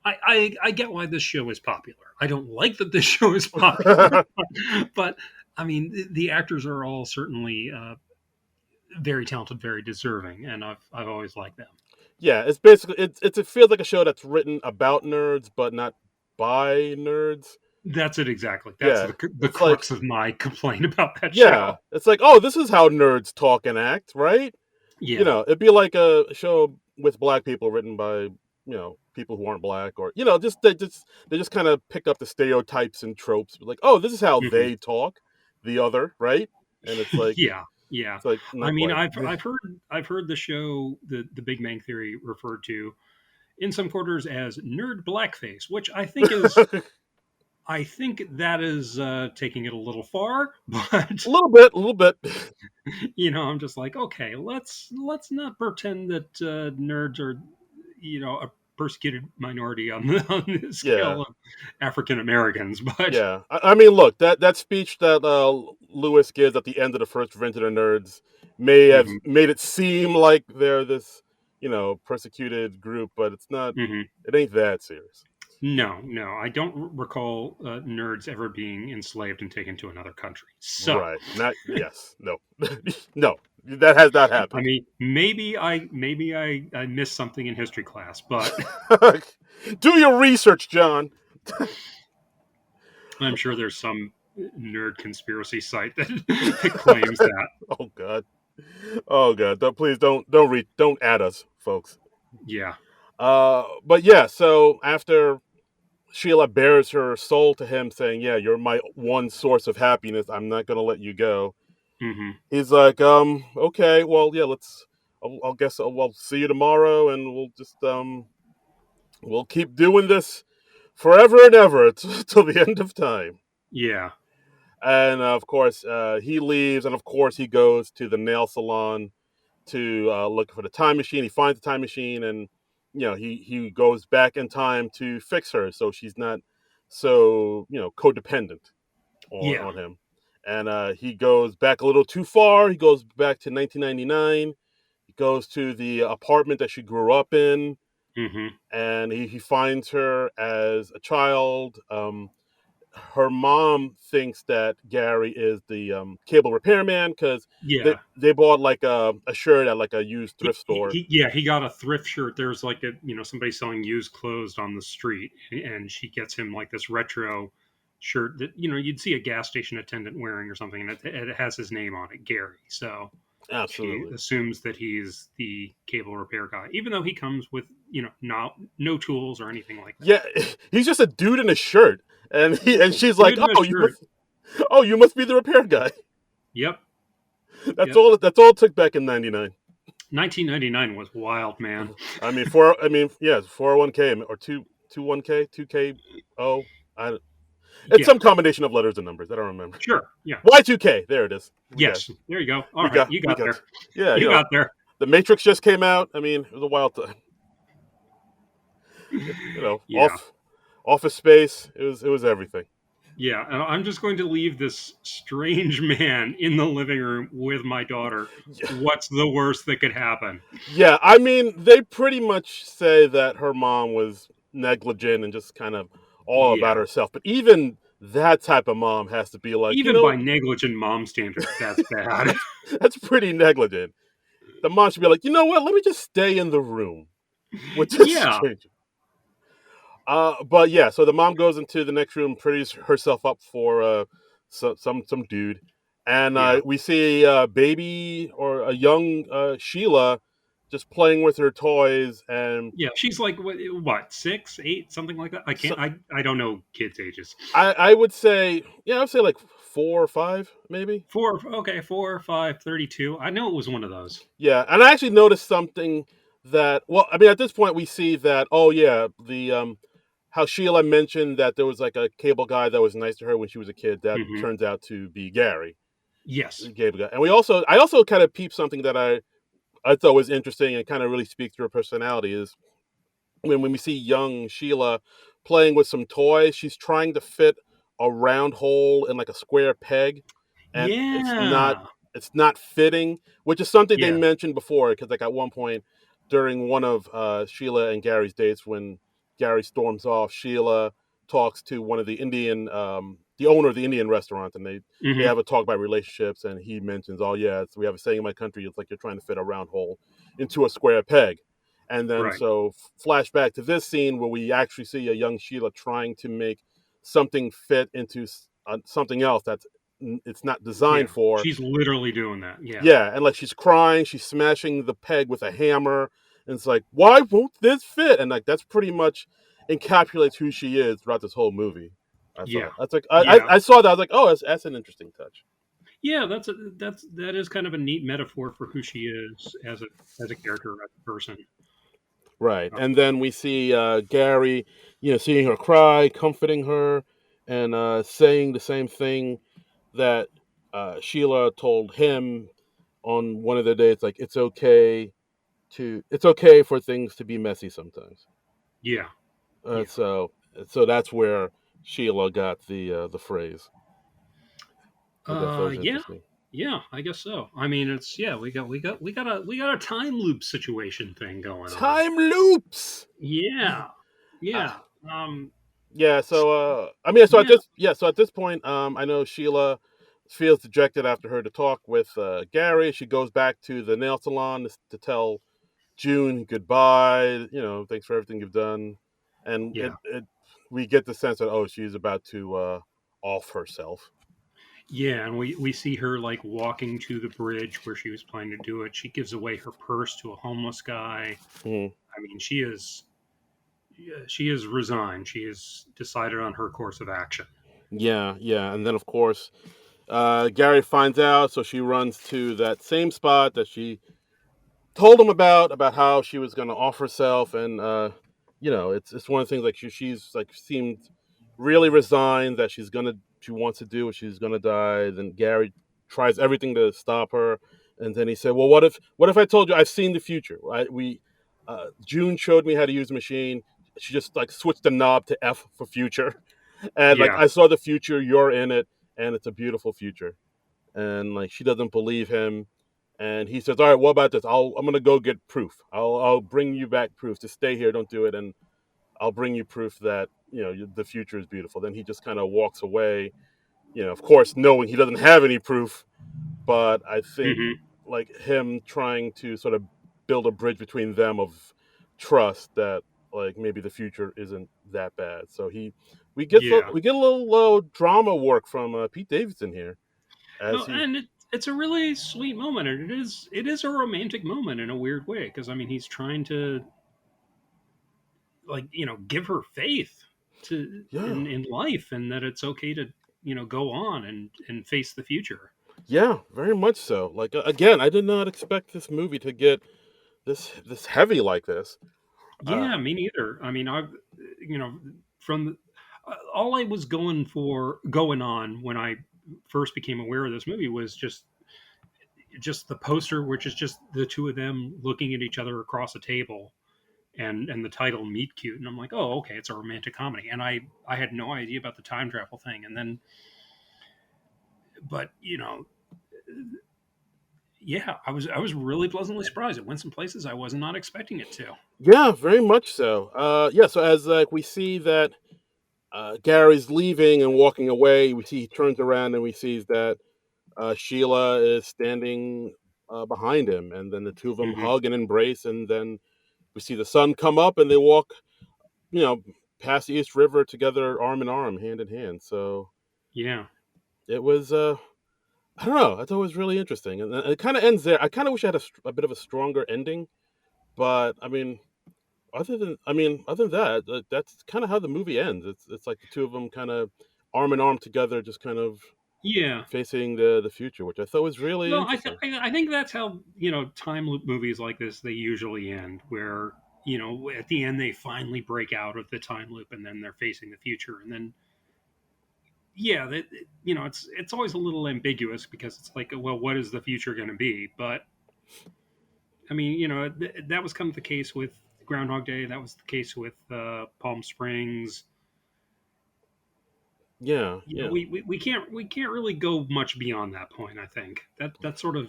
I get why this show is popular. I don't like that this show is popular, but I mean, the actors are all certainly very talented, very deserving, and I've always liked them. yeah. It's basically it feels like a show that's written about nerds, but not by nerds. That's it exactly. That's Yeah, the it's like, crux of my complaint about that yeah, show. it's like, oh, this is how nerds talk and act, right? Yeah. It'd be like a show with black people written by, people who aren't black, or just they just kind of pick up the stereotypes and tropes, like, oh, this is how Mhm. they talk, the other, right? And it's like Yeah, yeah. I not mean, quite. I've heard the show, the Big Bang Theory, referred to in some quarters as nerd blackface, which I think that is taking it a little far. But A little bit. I'm just like, okay, let's not pretend that nerds are a persecuted minority on the Yeah, scale of African Americans. But yeah. I mean, look, that speech that Lewis gives at the end of the first Revenge of the Nerds may have mhm, made it seem like they're this, persecuted group, but it's not. mhm. It ain't that serious. No, no, I don't recall nerds ever being enslaved and taken to another country. So, Right. Not yes. No. No. That has not I happened. mean, maybe I missed something in history class, but Do your research, John. I'm sure there's some nerd conspiracy site that, that claims that. Oh God. Oh God. Don't add us, folks. Yeah. But yeah. So after Sheila bears her soul to him, saying, "Yeah, you're my one source of happiness. I'm not gonna let you go." Hmm. He's like, okay, well, yeah, let's. I'll guess we'll see you tomorrow, and we'll just we'll keep doing this forever and ever till the end of time. Yeah. And of course, he leaves, and of course, he goes to the nail salon to look for the time machine. He finds the time machine, and he goes back in time to fix her, so she's not so codependent Yeah. on him. And he goes back a little too far. He goes back to 1999. He goes to the apartment that she grew up in, Hmm. and he finds her as a child. Her mom thinks that Gary is the cable repairman because they Yeah. they bought like a shirt at like a used thrift store. Yeah, he got a thrift shirt. There's like a somebody selling used clothes on the street, and she gets him like this retro shirt that you'd see a gas station attendant wearing or something, and it has his name on it, Gary. So she Absolutely. assumes that he's the cable repair guy, even though he comes with no tools or anything like that. Yeah, he's just a dude in a shirt, and she's like, Dude in a "Oh, shirt. you must be the repair guy." Yep. That's Yep. all. That's all it took back in '99. 1999 was wild, man. Yeah, 401k or two 1k 2k. Oh, I it's Yeah. some combination of letters and numbers. I don't remember. Sure. Yeah. Y2k. There it is. Yes. There you go. All We right. got You we got got. there. Yeah, You got there. the Matrix just came out. I mean, it was a wild time. Yeah. Office Space. It was everything. Yeah, and I'm just going to leave this strange man in the living room with my daughter. Yeah, What's the worst that could happen? yeah. I mean, they pretty much say that her mom was negligent and just kind of all about Yeah. herself. But even that type of mom has to be like, Even by negligent mom standards, that's bad. that's pretty negligent. The mom should be like, you know what? Let me just stay in the room with this Yeah. stranger. But yeah, so the mom goes into the next room, pretties herself up for some dude, and Yeah. we see a baby or a young Sheila just playing with her toys, and Yeah. She's like, what 6, 8, something like that? I so can't, I don't know kids' ages. I would say, yeah, I'd say like 4 or 5 maybe. 4, okay, 4, 5, 32. I know it was one of those. Yeah, and I actually noticed something that, well, I mean, at this point we see that, oh yeah, the how Sheila mentioned that there was like a cable guy that was nice to her when she was a kid. That Hmm. turns out to be Gary, Yes. the cable guy. And I also kind of peeped something that I thought was interesting and kind of really speaks to her personality is when we see young Sheila playing with some toys, she's trying to fit a round hole in like a square peg, and Yeah. it's not fitting, which is something they Yeah. mentioned before. Because like at one point during one of Sheila and Gary's dates, when Gary storms off, Sheila talks to one of the owner of the Indian restaurant, and they Hmm. have a talk about relationships, and he mentions, "Oh yeah, we have a saying in my country. It's like you're trying to fit a round hole into a square peg." And then Right. so flashback to this scene where we actually see a young Sheila trying to make something fit into something else that's it's not designed Yeah. for. She's literally doing that. Yeah. Yeah, and like she's crying, she's smashing the peg with a hammer, and it's like, why won't this fit? And like that's pretty much encapsulates who she is throughout this whole movie. I Yeah. thought that's like Yeah. I saw that, I was like, oh, that's an interesting touch. Yeah, that is kind of a neat metaphor for who she is as a character, as a person. Right. And then we see Gary, seeing her cry, comforting her, and saying the same thing that Sheila told him on one of their dates, like it's okay for things to be messy sometimes. Yeah, Uh, yeah, so so that's where Sheila got the phrase. That was yeah, interesting. yeah. I guess so. I mean, it's yeah. We got a time loop situation thing going on. Time loops. Yeah, Uh, yeah, um, yeah. So I mean, yeah, so at this point, I know Sheila feels dejected after her to talk with Gary. She goes back to the nail salon to tell June goodbye. Thanks for everything you've done, and yeah. we get the sense that, oh, she's about to off herself. Yeah, and we see her like walking to the bridge where she was planning to do it. She gives away her purse to a homeless guy. Mhm. I mean, she is resigned. She has decided on her course of action. Yeah, yeah, and then of course Gary finds out, so she runs to that same spot that she told him about how she was going to off herself, and it's one of the things, like she's like seemed really resigned that she wants to do what she's gonna die. Then Gary tries everything to stop her, and then he said, well, what if I told you I've seen the future? We June showed me how to use the machine. She just like switched the knob to F for future, and like Yeah. I saw the future, you're in it, and it's a beautiful future. And like she doesn't believe him, and he says, all right, what about this? I'm gonna go get proof. I'll bring you back proof to stay here, don't do it, and I'll bring you proof that the future is beautiful. Then he just kind of walks away, of course knowing he doesn't have any proof. But I think Hmm. like him trying to sort of build a bridge between them of trust that like maybe the future isn't that bad. So Yeah. we get a little drama work from Pete Davidson here as Oh, he and it's a really sweet moment, and it is a romantic moment in a weird way because I mean he's trying to like give her faith to yeah. in life and that it's okay to go on and face the future. Yeah, very much so. Like again, I did not expect this movie to get this heavy like this. Uh, Yeah, me neither. I mean, I've from all I was going on when I first became aware of this movie was just the poster, which is just the two of them looking at each other across a table, and the title "Meet Cute," and I'm like, oh, okay, it's a romantic comedy, and I had no idea about the time travel thing, and then but yeah, I was really pleasantly surprised. It went some places I was not expecting it to. yeah, very much so. Yeah, so as like we see that Gary's leaving and walking away, we see he turns around and we see that Sheila is standing behind him, and then the two of them Hmm. hug and embrace, and then we see the sun come up, and they walk, you know, past the East River together, arm in arm, hand in hand. So Yeah. it was, I don't know, I thought it was really interesting, and it kind of ends there. I kind of wish I had a bit of a stronger ending, but I mean, other than that, that's kind of how the movie ends. It's like the two of them kind of arm in arm together, just kind of Yeah. facing the future, which I thought was really Well, interesting. I think that's how time loop movies like this they usually end, where at the end they finally break out of the time loop and then they're facing the future, and then yeah, that it's always a little ambiguous because it's like, well, what is the future going to be? But I mean, that was kind of the case with Groundhog Day. That was the case with Palm Springs. Yeah, yeah, We can't really go much beyond that point. I think that sort of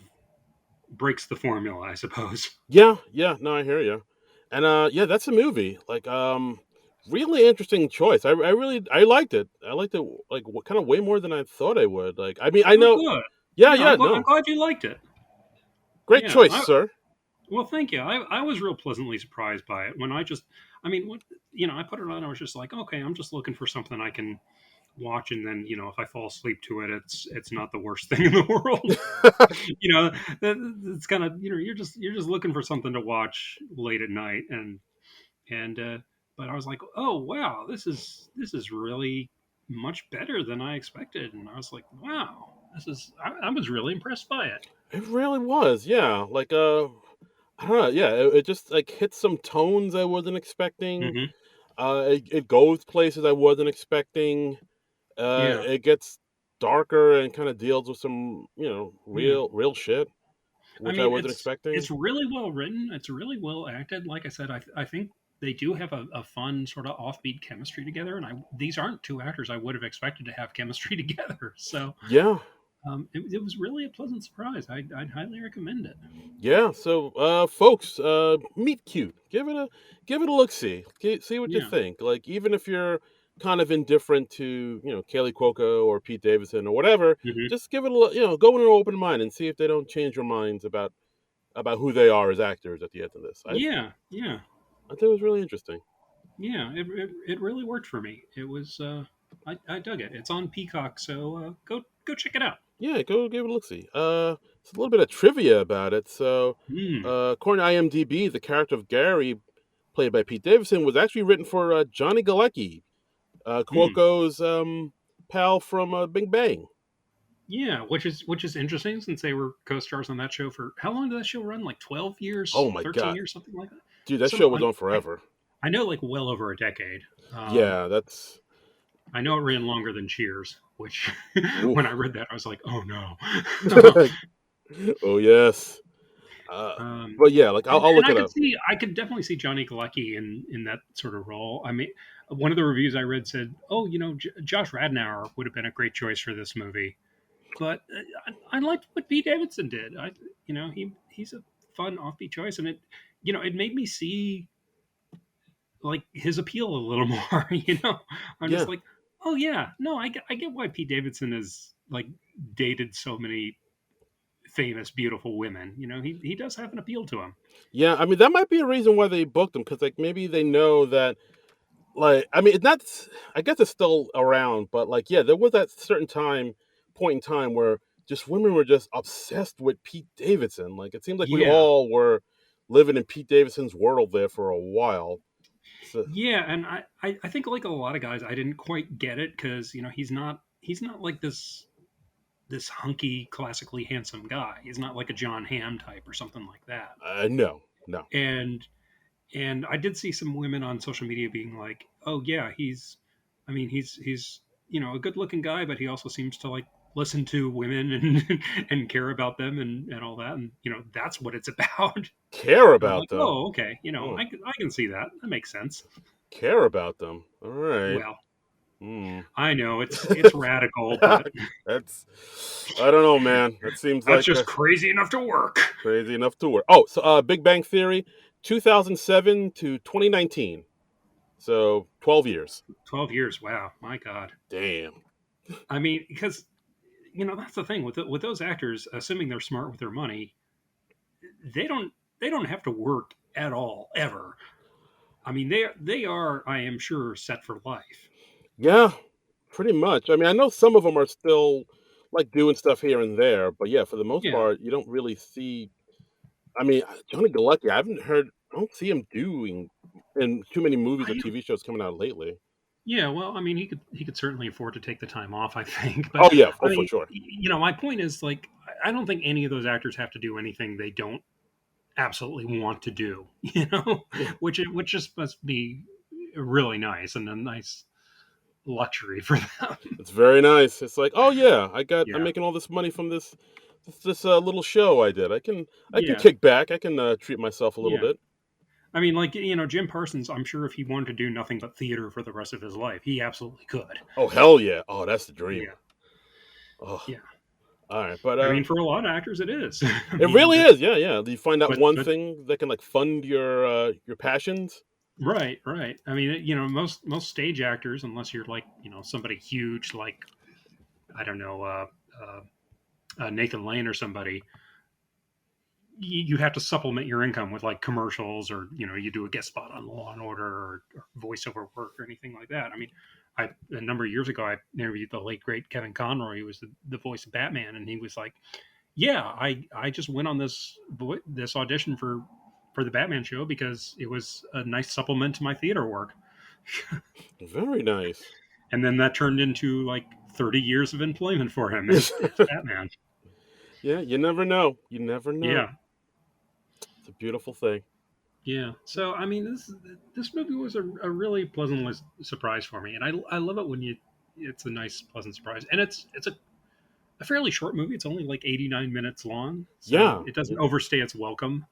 breaks the formula, I suppose. yeah, yeah. No, I hear you. And yeah, that's a movie. Like, really interesting choice. I liked it. I liked it like kind of way more than I thought I would. Like, I mean, I Oh, know. good. Yeah, Yeah, yeah, I'm no, glad you liked it. great Yeah. choice, sir. Well, thank you. I was real pleasantly surprised by it when I mean, I put it on. I was just like, okay, I'm just looking for something I can watch, and then if I fall asleep to it, it's not the worst thing in the world. It's kind of you're just looking for something to watch late at night, and but I was like, oh wow, this is really much better than I expected, and I was like, wow, I was really impressed by it. It really was. Yeah, like I don't know. Yeah, it just like hits some tones I wasn't expecting. Hmm. It goes places I wasn't expecting. Yeah. It gets darker and kind of deals with some, Yeah. real shit, I which I mean, wasn't it's expecting. really well written. It's really well acted. Like I said, I think they do have a fun sort of offbeat chemistry together. And these aren't two actors I would have expected to have chemistry together. So Yeah, it was really a pleasant surprise. I'd highly recommend it. yeah. So, folks, meet cute. Give it a look. See what you Yeah. think. Like, even if you're kind of indifferent to, Kaylee Cuoco or Pete Davidson or whatever, Hmm. just give it a go in an open mind and see if they don't change your minds about who they are as actors at the end of this. Yeah. Yeah. I think it was really interesting. Yeah, it really worked for me. It was I dug it. It's on Peacock, so go check it out. Yeah, go give it a look. See. It's a little bit of trivia about it. So, Hmm. according to IMDb, the character of Gary, played by Pete Davidson, was actually written for Johnny Galecki, Hmm. Cuoco's pal from Big Bang. Yeah, which is interesting since they were co-stars on that show for how long did that show run? Like 12 years, Oh my 13 god, years, something like that. dude, that Some show was on forever. I know like well over a decade. Um, Yeah, that's I know it ran longer than Cheers, which when I oof. read that I was like, oh no. Oh yes. Uh, um, but yeah, like I'll and look it up. I could definitely see Johnny Galecki in that sort of role. I mean, one of the reviews I read said, "Oh, Josh Radnauer would have been a great choice for this movie." But I liked what Pete Davidson did. He's a fun offbeat choice, and it made me see like his appeal a little more. I'm just Yeah, like, oh yeah, no, I get why Pete Davidson has like dated so many famous, beautiful women. He does have an appeal to him. yeah. I mean, that might be a reason why they booked him because like maybe they know that. Like, I mean, it's not. I guess it's still around, but like, yeah, there was that certain point in time where just women were just obsessed with Pete Davidson. Like, it seemed like we Yeah, all were living in Pete Davidson's world there for a while. So, yeah, and I think like a lot of guys, I didn't quite get it because he's not like this hunky, classically handsome guy. He's not like a John Hamm type or something like that. no, no. And I did see some women on social media being like, "Oh yeah, I mean, he's a good looking guy, but he also seems to like listen to women and and care about them and all that, and that's what it's about." Care And I'm about like, them. "Oh, okay, Hmm. I can see that. That makes sense." Care about them. All right. Well, Hmm. I know it's radical, but That's. I don't know, man. That seems that's like just crazy enough to work. crazy enough to work. Oh, so Big Bang Theory, 2007 to 2019. So 12 years. 12 years. Wow, my God. Damn. I mean, because that's the thing with those actors. Assuming they're smart with their money, they don't have to work at all ever. I mean, they are I am sure set for life. Yeah, pretty much. I mean, I know some of them are still like doing stuff here and there, but yeah, for the most Yeah, part, you don't really see. I mean, Johnny Galecki, I haven't heard. I don't see him doing in too many movies or I TV shows coming out lately. yeah. Well, I mean, he could certainly afford to take the time off. I think, but Oh yeah, I oh for mean, sure. my point is like I don't think any of those actors have to do anything they don't absolutely want to do. Yeah, Which just must be really nice and a nice luxury for them. it's very nice. It's like, oh yeah, I'm Yeah, making all this money from this little show I did. I can yeah, kick back. I can treat myself a little yeah. bit. I mean, like Jim Parsons. I'm sure if he wanted to do nothing but theater for the rest of his life, he absolutely could. Oh hell yeah. Oh, that's the dream. Yeah, Oh, yeah. all right, but I mean, for a lot of actors, it is. I it mean, really is. Yeah, yeah. You find that one but thing that can like fund your passions. right, right. I mean, most stage actors, unless you're like somebody huge, like I don't know, uh, Nathan Lane or somebody, you have to supplement your income with like commercials or you do a guest spot on Law and Order or voiceover work or anything like that. I mean, a number of years ago I interviewed the late great Kevin Conroy, who was the voice of Batman, and he was like, "Yeah, I just went on this audition for the Batman show because it was a nice supplement to my theater work." Very nice. And then that turned into like 30 years of employment for him as Batman. Yeah, you never know. You never know. Yeah, It's a beautiful thing. yeah. So I mean, this movie was a really pleasant surprise for me, and I love it when it's a nice pleasant surprise, and it's a fairly short movie. It's only like 89 minutes long, so Yeah. it doesn't overstay its welcome.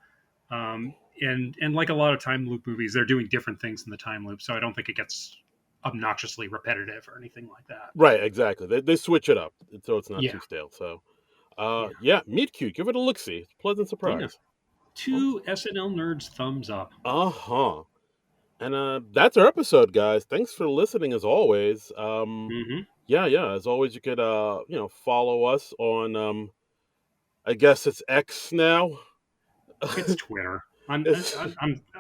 And like a lot of time loop movies, they're doing different things in the time loop, so I don't think it gets obnoxiously repetitive or anything like that. Right. Exactly. They switch it up so it's not Yeah, too stale. So, yeah, yeah. Meet cute. Give it a look. See. It's a pleasant yeah. surprise. Two SNL nerds thumbs up. Uh huh. And that's our episode, guys. Thanks for listening as always. Hmm. Yeah, yeah. As always, you could follow us on I guess it's X now. It's Twitter. It's,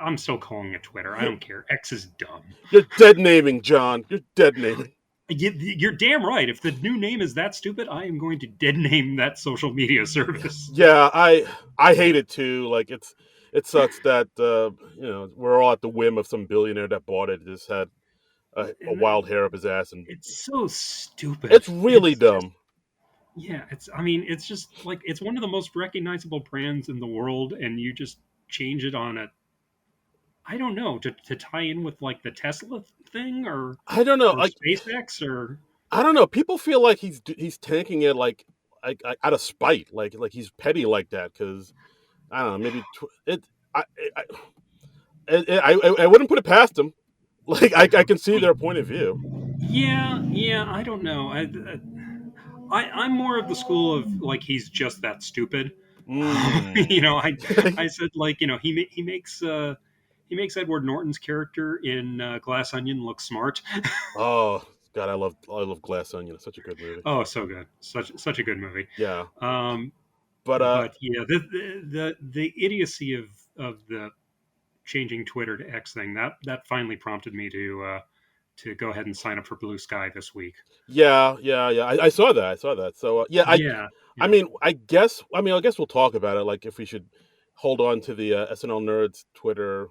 I'm still calling it Twitter. I don't care. X is dumb. you're dead naming, John. You're dead naming. You're damn right. If the new name is that stupid, I am going to dead name that social media service. Yeah, I hate it too. Like it sucks that we're all at the whim of some billionaire that bought it. Just had a And wild hair up his ass, and it's so stupid. it's really It's just dumb. yeah. It's I mean it's just like it's one of the most recognizable brands in the world, and you just change it on a I don't know to tie in with like the Tesla thing I don't know. or Like SpaceX or I don't know. People feel like he's tanking it like out of spite, like he's petty like that. Because I don't know. Maybe it. I I wouldn't put it past him. Like I can see their point of view. yeah. I don't know. I'm more of the school of like he's just that stupid. Mm. you know, I said like he makes Edward Norton's character in Glass Onion look smart. Oh God, I love Glass Onion. It's such a good movie. Oh, so good, such a good movie. Yeah, Um, but but yeah, the idiocy of the changing Twitter to X thing that finally prompted me to go ahead and sign up for Blue Sky this week. yeah. I saw that. I saw that. So yeah, Yeah, I yeah. mean, I guess we'll talk about it. Like if we should hold on to the SNL Nerds Twitter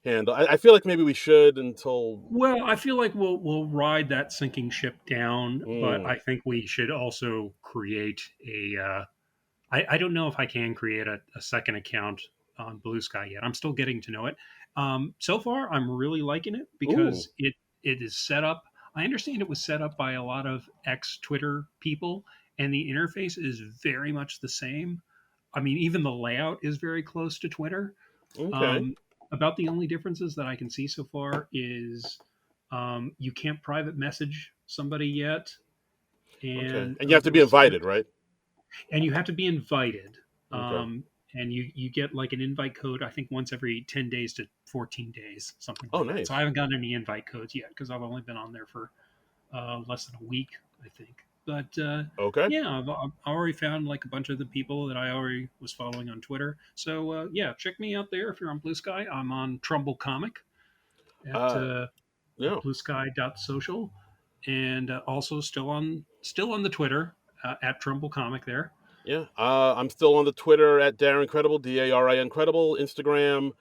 handle. I feel like maybe we should until. Well, I feel like we'll ride that sinking ship down, but Mm, I think we should also create a. I don't know if I can create a second account on Blue Sky yet. I'm still getting to know it. So far, I'm really liking it ooh, because it is set up. I understand it was set up by a lot of ex Twitter people, and the interface is very much the same. I mean, even the layout is very close to Twitter. okay, Um, about the only differences that I can see so far is you can't private message somebody yet, okay, and and you have to be invited, right? you have to be invited. Okay. And you get like an invite code. I think once every 10 days to 14 days, something Oh, like that. So I nice. haven't gotten any invite codes yet because I've only been on there for less than a week, I think. But Okay. yeah, I've already found like a bunch of the people that I already was following on Twitter. So yeah, check me out there if you're on Blue Sky. I'm on Trumbull Comic at Uh, yeah, bluesky.social, and also still on the Twitter at Trumbull Comic there. yeah. I'm still on the Twitter at Darren Credible, Darin Credible, Instagram,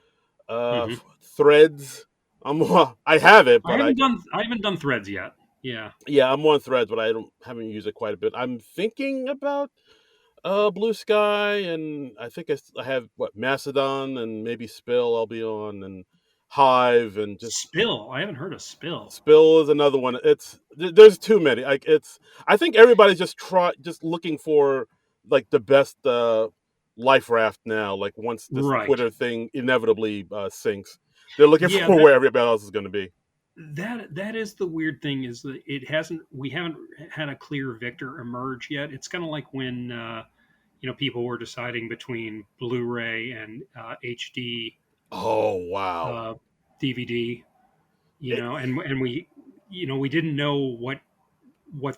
Hmm. Threads. I have it, but I haven't done Threads yet. Yeah, yeah, I'm on Threads, but I don't haven't used it quite a bit. I'm thinking about Blue Sky, and I think I have what Mastodon and maybe Spill. I'll be on and Hive and just Spill. I haven't heard of Spill. Spill is another one. There's too many. Like I think everybody's just looking for like the best life raft now. Like once this Right. Twitter thing inevitably sinks, they're looking Yeah, for where everybody else is going to be. that is the weird thing is that we haven't had a clear victor emerge yet. It's kind of like when people were deciding between Blu-ray and HD Oh wow! uh, DVD. It, And we didn't know what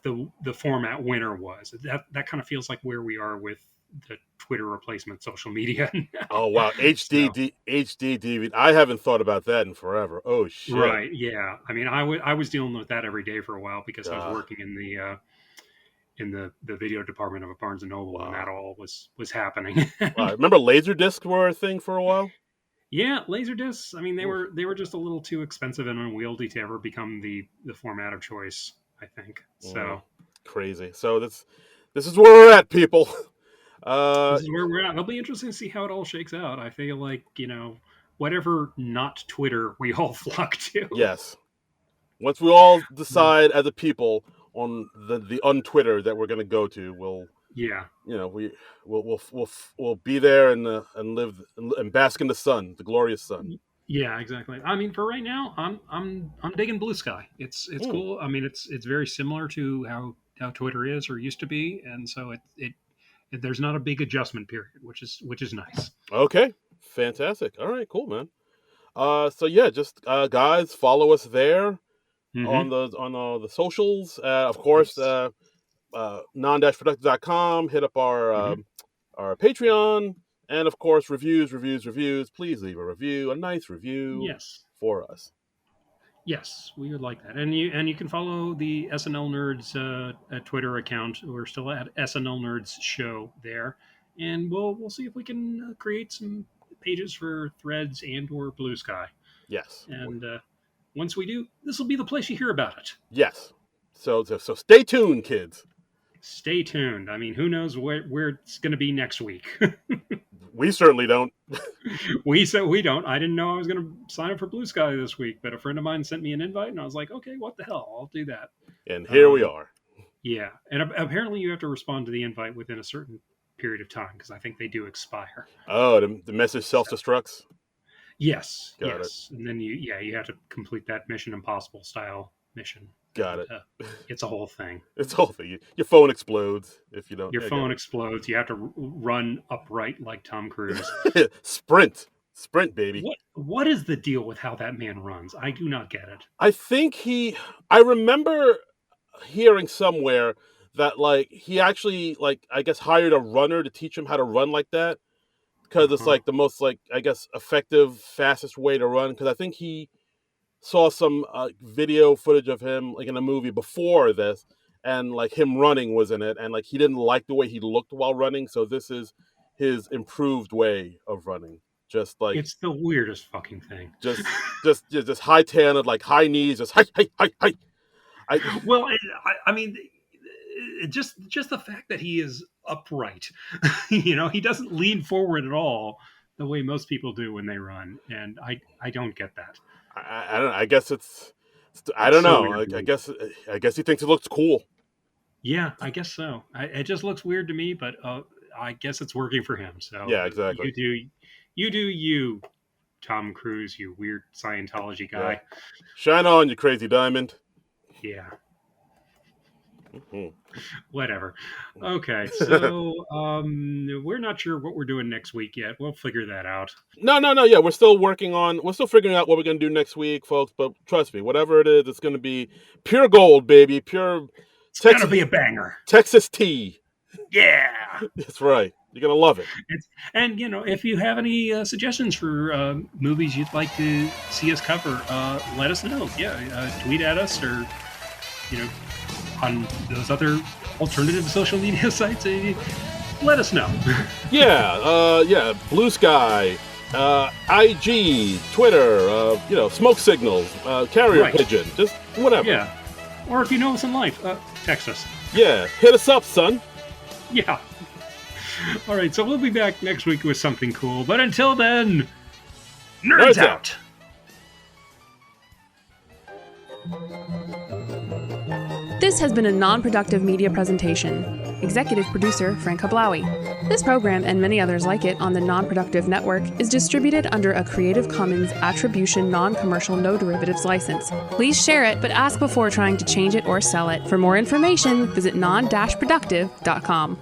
the format winner was. That kind of feels like where we are with the Twitter replacement social media oh now. wow! So HD DVD. I haven't thought about that in forever. Oh shit! right, yeah. I mean, I was dealing with that every day for a while because I was Uh, working in the video department of a Barnes and Noble when that wow. all was happening. Wow. Remember laser discs were a thing for a while. Yeah, laser discs. I mean, they Oof. were they were just a little too expensive and unwieldy to ever become the format of choice. I think Mm, so. crazy. So this is where we're at, people. Uh, This is where we're at. It'll be interesting to see how it all shakes out. I feel like whatever not Twitter we all flock to. yes. Once we all decide as a people on the untwitter that we're going to go to, we'll Yeah, we we'll be there and live and bask in the sun, the glorious sun. yeah, exactly. I mean, for right now, I'm digging Blue Sky. It's Mm, cool. I mean, it's very similar to how Twitter is or used to be, and so there's not a big adjustment period, which is nice. okay, fantastic. All right, cool, man. So yeah, just guys, follow us there Mm-hmm. on the socials. Of course, Yes. non-productive.com. Hit up Mm-hmm. our Patreon. And of course, reviews. Please leave a review, a nice review Yes. for us. Yes, we would like that, and you can follow the SNL Nerds Twitter account. We're still at SNL Nerds Show there, and we'll see if we can create some pages for Threads and or Blue Sky. Yes. And once we do, this will be the place you hear about it. Yes. So stay tuned, kids. Stay tuned. I mean, who knows where it's going to be next week? We certainly don't. We don't. I didn't know I was going to sign up for Blue Sky this week, but a friend of mine sent me an invite, and I was like, okay, what the hell? I'll do that. And here we are. Yeah, and apparently you have to respond to the invite within a certain period of time because I think they do expire. Oh, the message self-destructs? Yes. Got it. And then you have to complete that Mission Impossible style mission. Got it. It's a whole thing. It's a whole thing. Your phone explodes if you don't. Your phone explodes. You have to run upright like Tom Cruise. Sprint, baby. What is the deal with how that man runs? I do not get it. I think I remember hearing somewhere that like he actually like I guess hired a runner to teach him how to run like that because it's like the most like I guess effective, fastest way to run. Because I think he saw some video footage of him like in a movie before this, and like him running was in it, and like he didn't like the way he looked while running, so this is his improved way of running. Just like it's the weirdest fucking thing. Just high tannered, like high knees, just hi. Well, I mean, just the fact that he is upright, he doesn't lean forward at all the way most people do when they run, and I don't get that. I don't know. I guess I don't know. I guess he thinks it looks cool. Yeah, I guess so. It just looks weird to me, but I guess it's working for him. So yeah, exactly. You do you, Tom Cruise, you weird Scientology guy. Yeah. Shine on, you crazy diamond. Yeah. Mm-hmm. Whatever. Okay, so we're not sure what we're doing next week yet. We'll figure that out. No. Yeah, we're still figuring out what we're gonna do next week, folks. But trust me, whatever it is, it's gonna be pure gold, baby. It's gonna be a banger. Texas tea. Yeah, that's right. You're gonna love it. And if you have any suggestions for movies you'd like to see us cover, let us know. Yeah, tweet at us or on those other alternative social media sites. Let us know. Yeah. Blue Sky, IG, Twitter. Smoke signals, carrier pigeon, just whatever. Yeah. Or if you know us in life, text us. Yeah, hit us up, son. Yeah. All right, so we'll be back next week with something cool. But until then, nerds out. This has been a non-productive media presentation. Executive producer Frank Hablawi. This program and many others like it on the Non-Productive Network is distributed under a Creative Commons Attribution Non-Commercial No Derivatives license. Please share it, but ask before trying to change it or sell it. For more information, visit non-productive.com.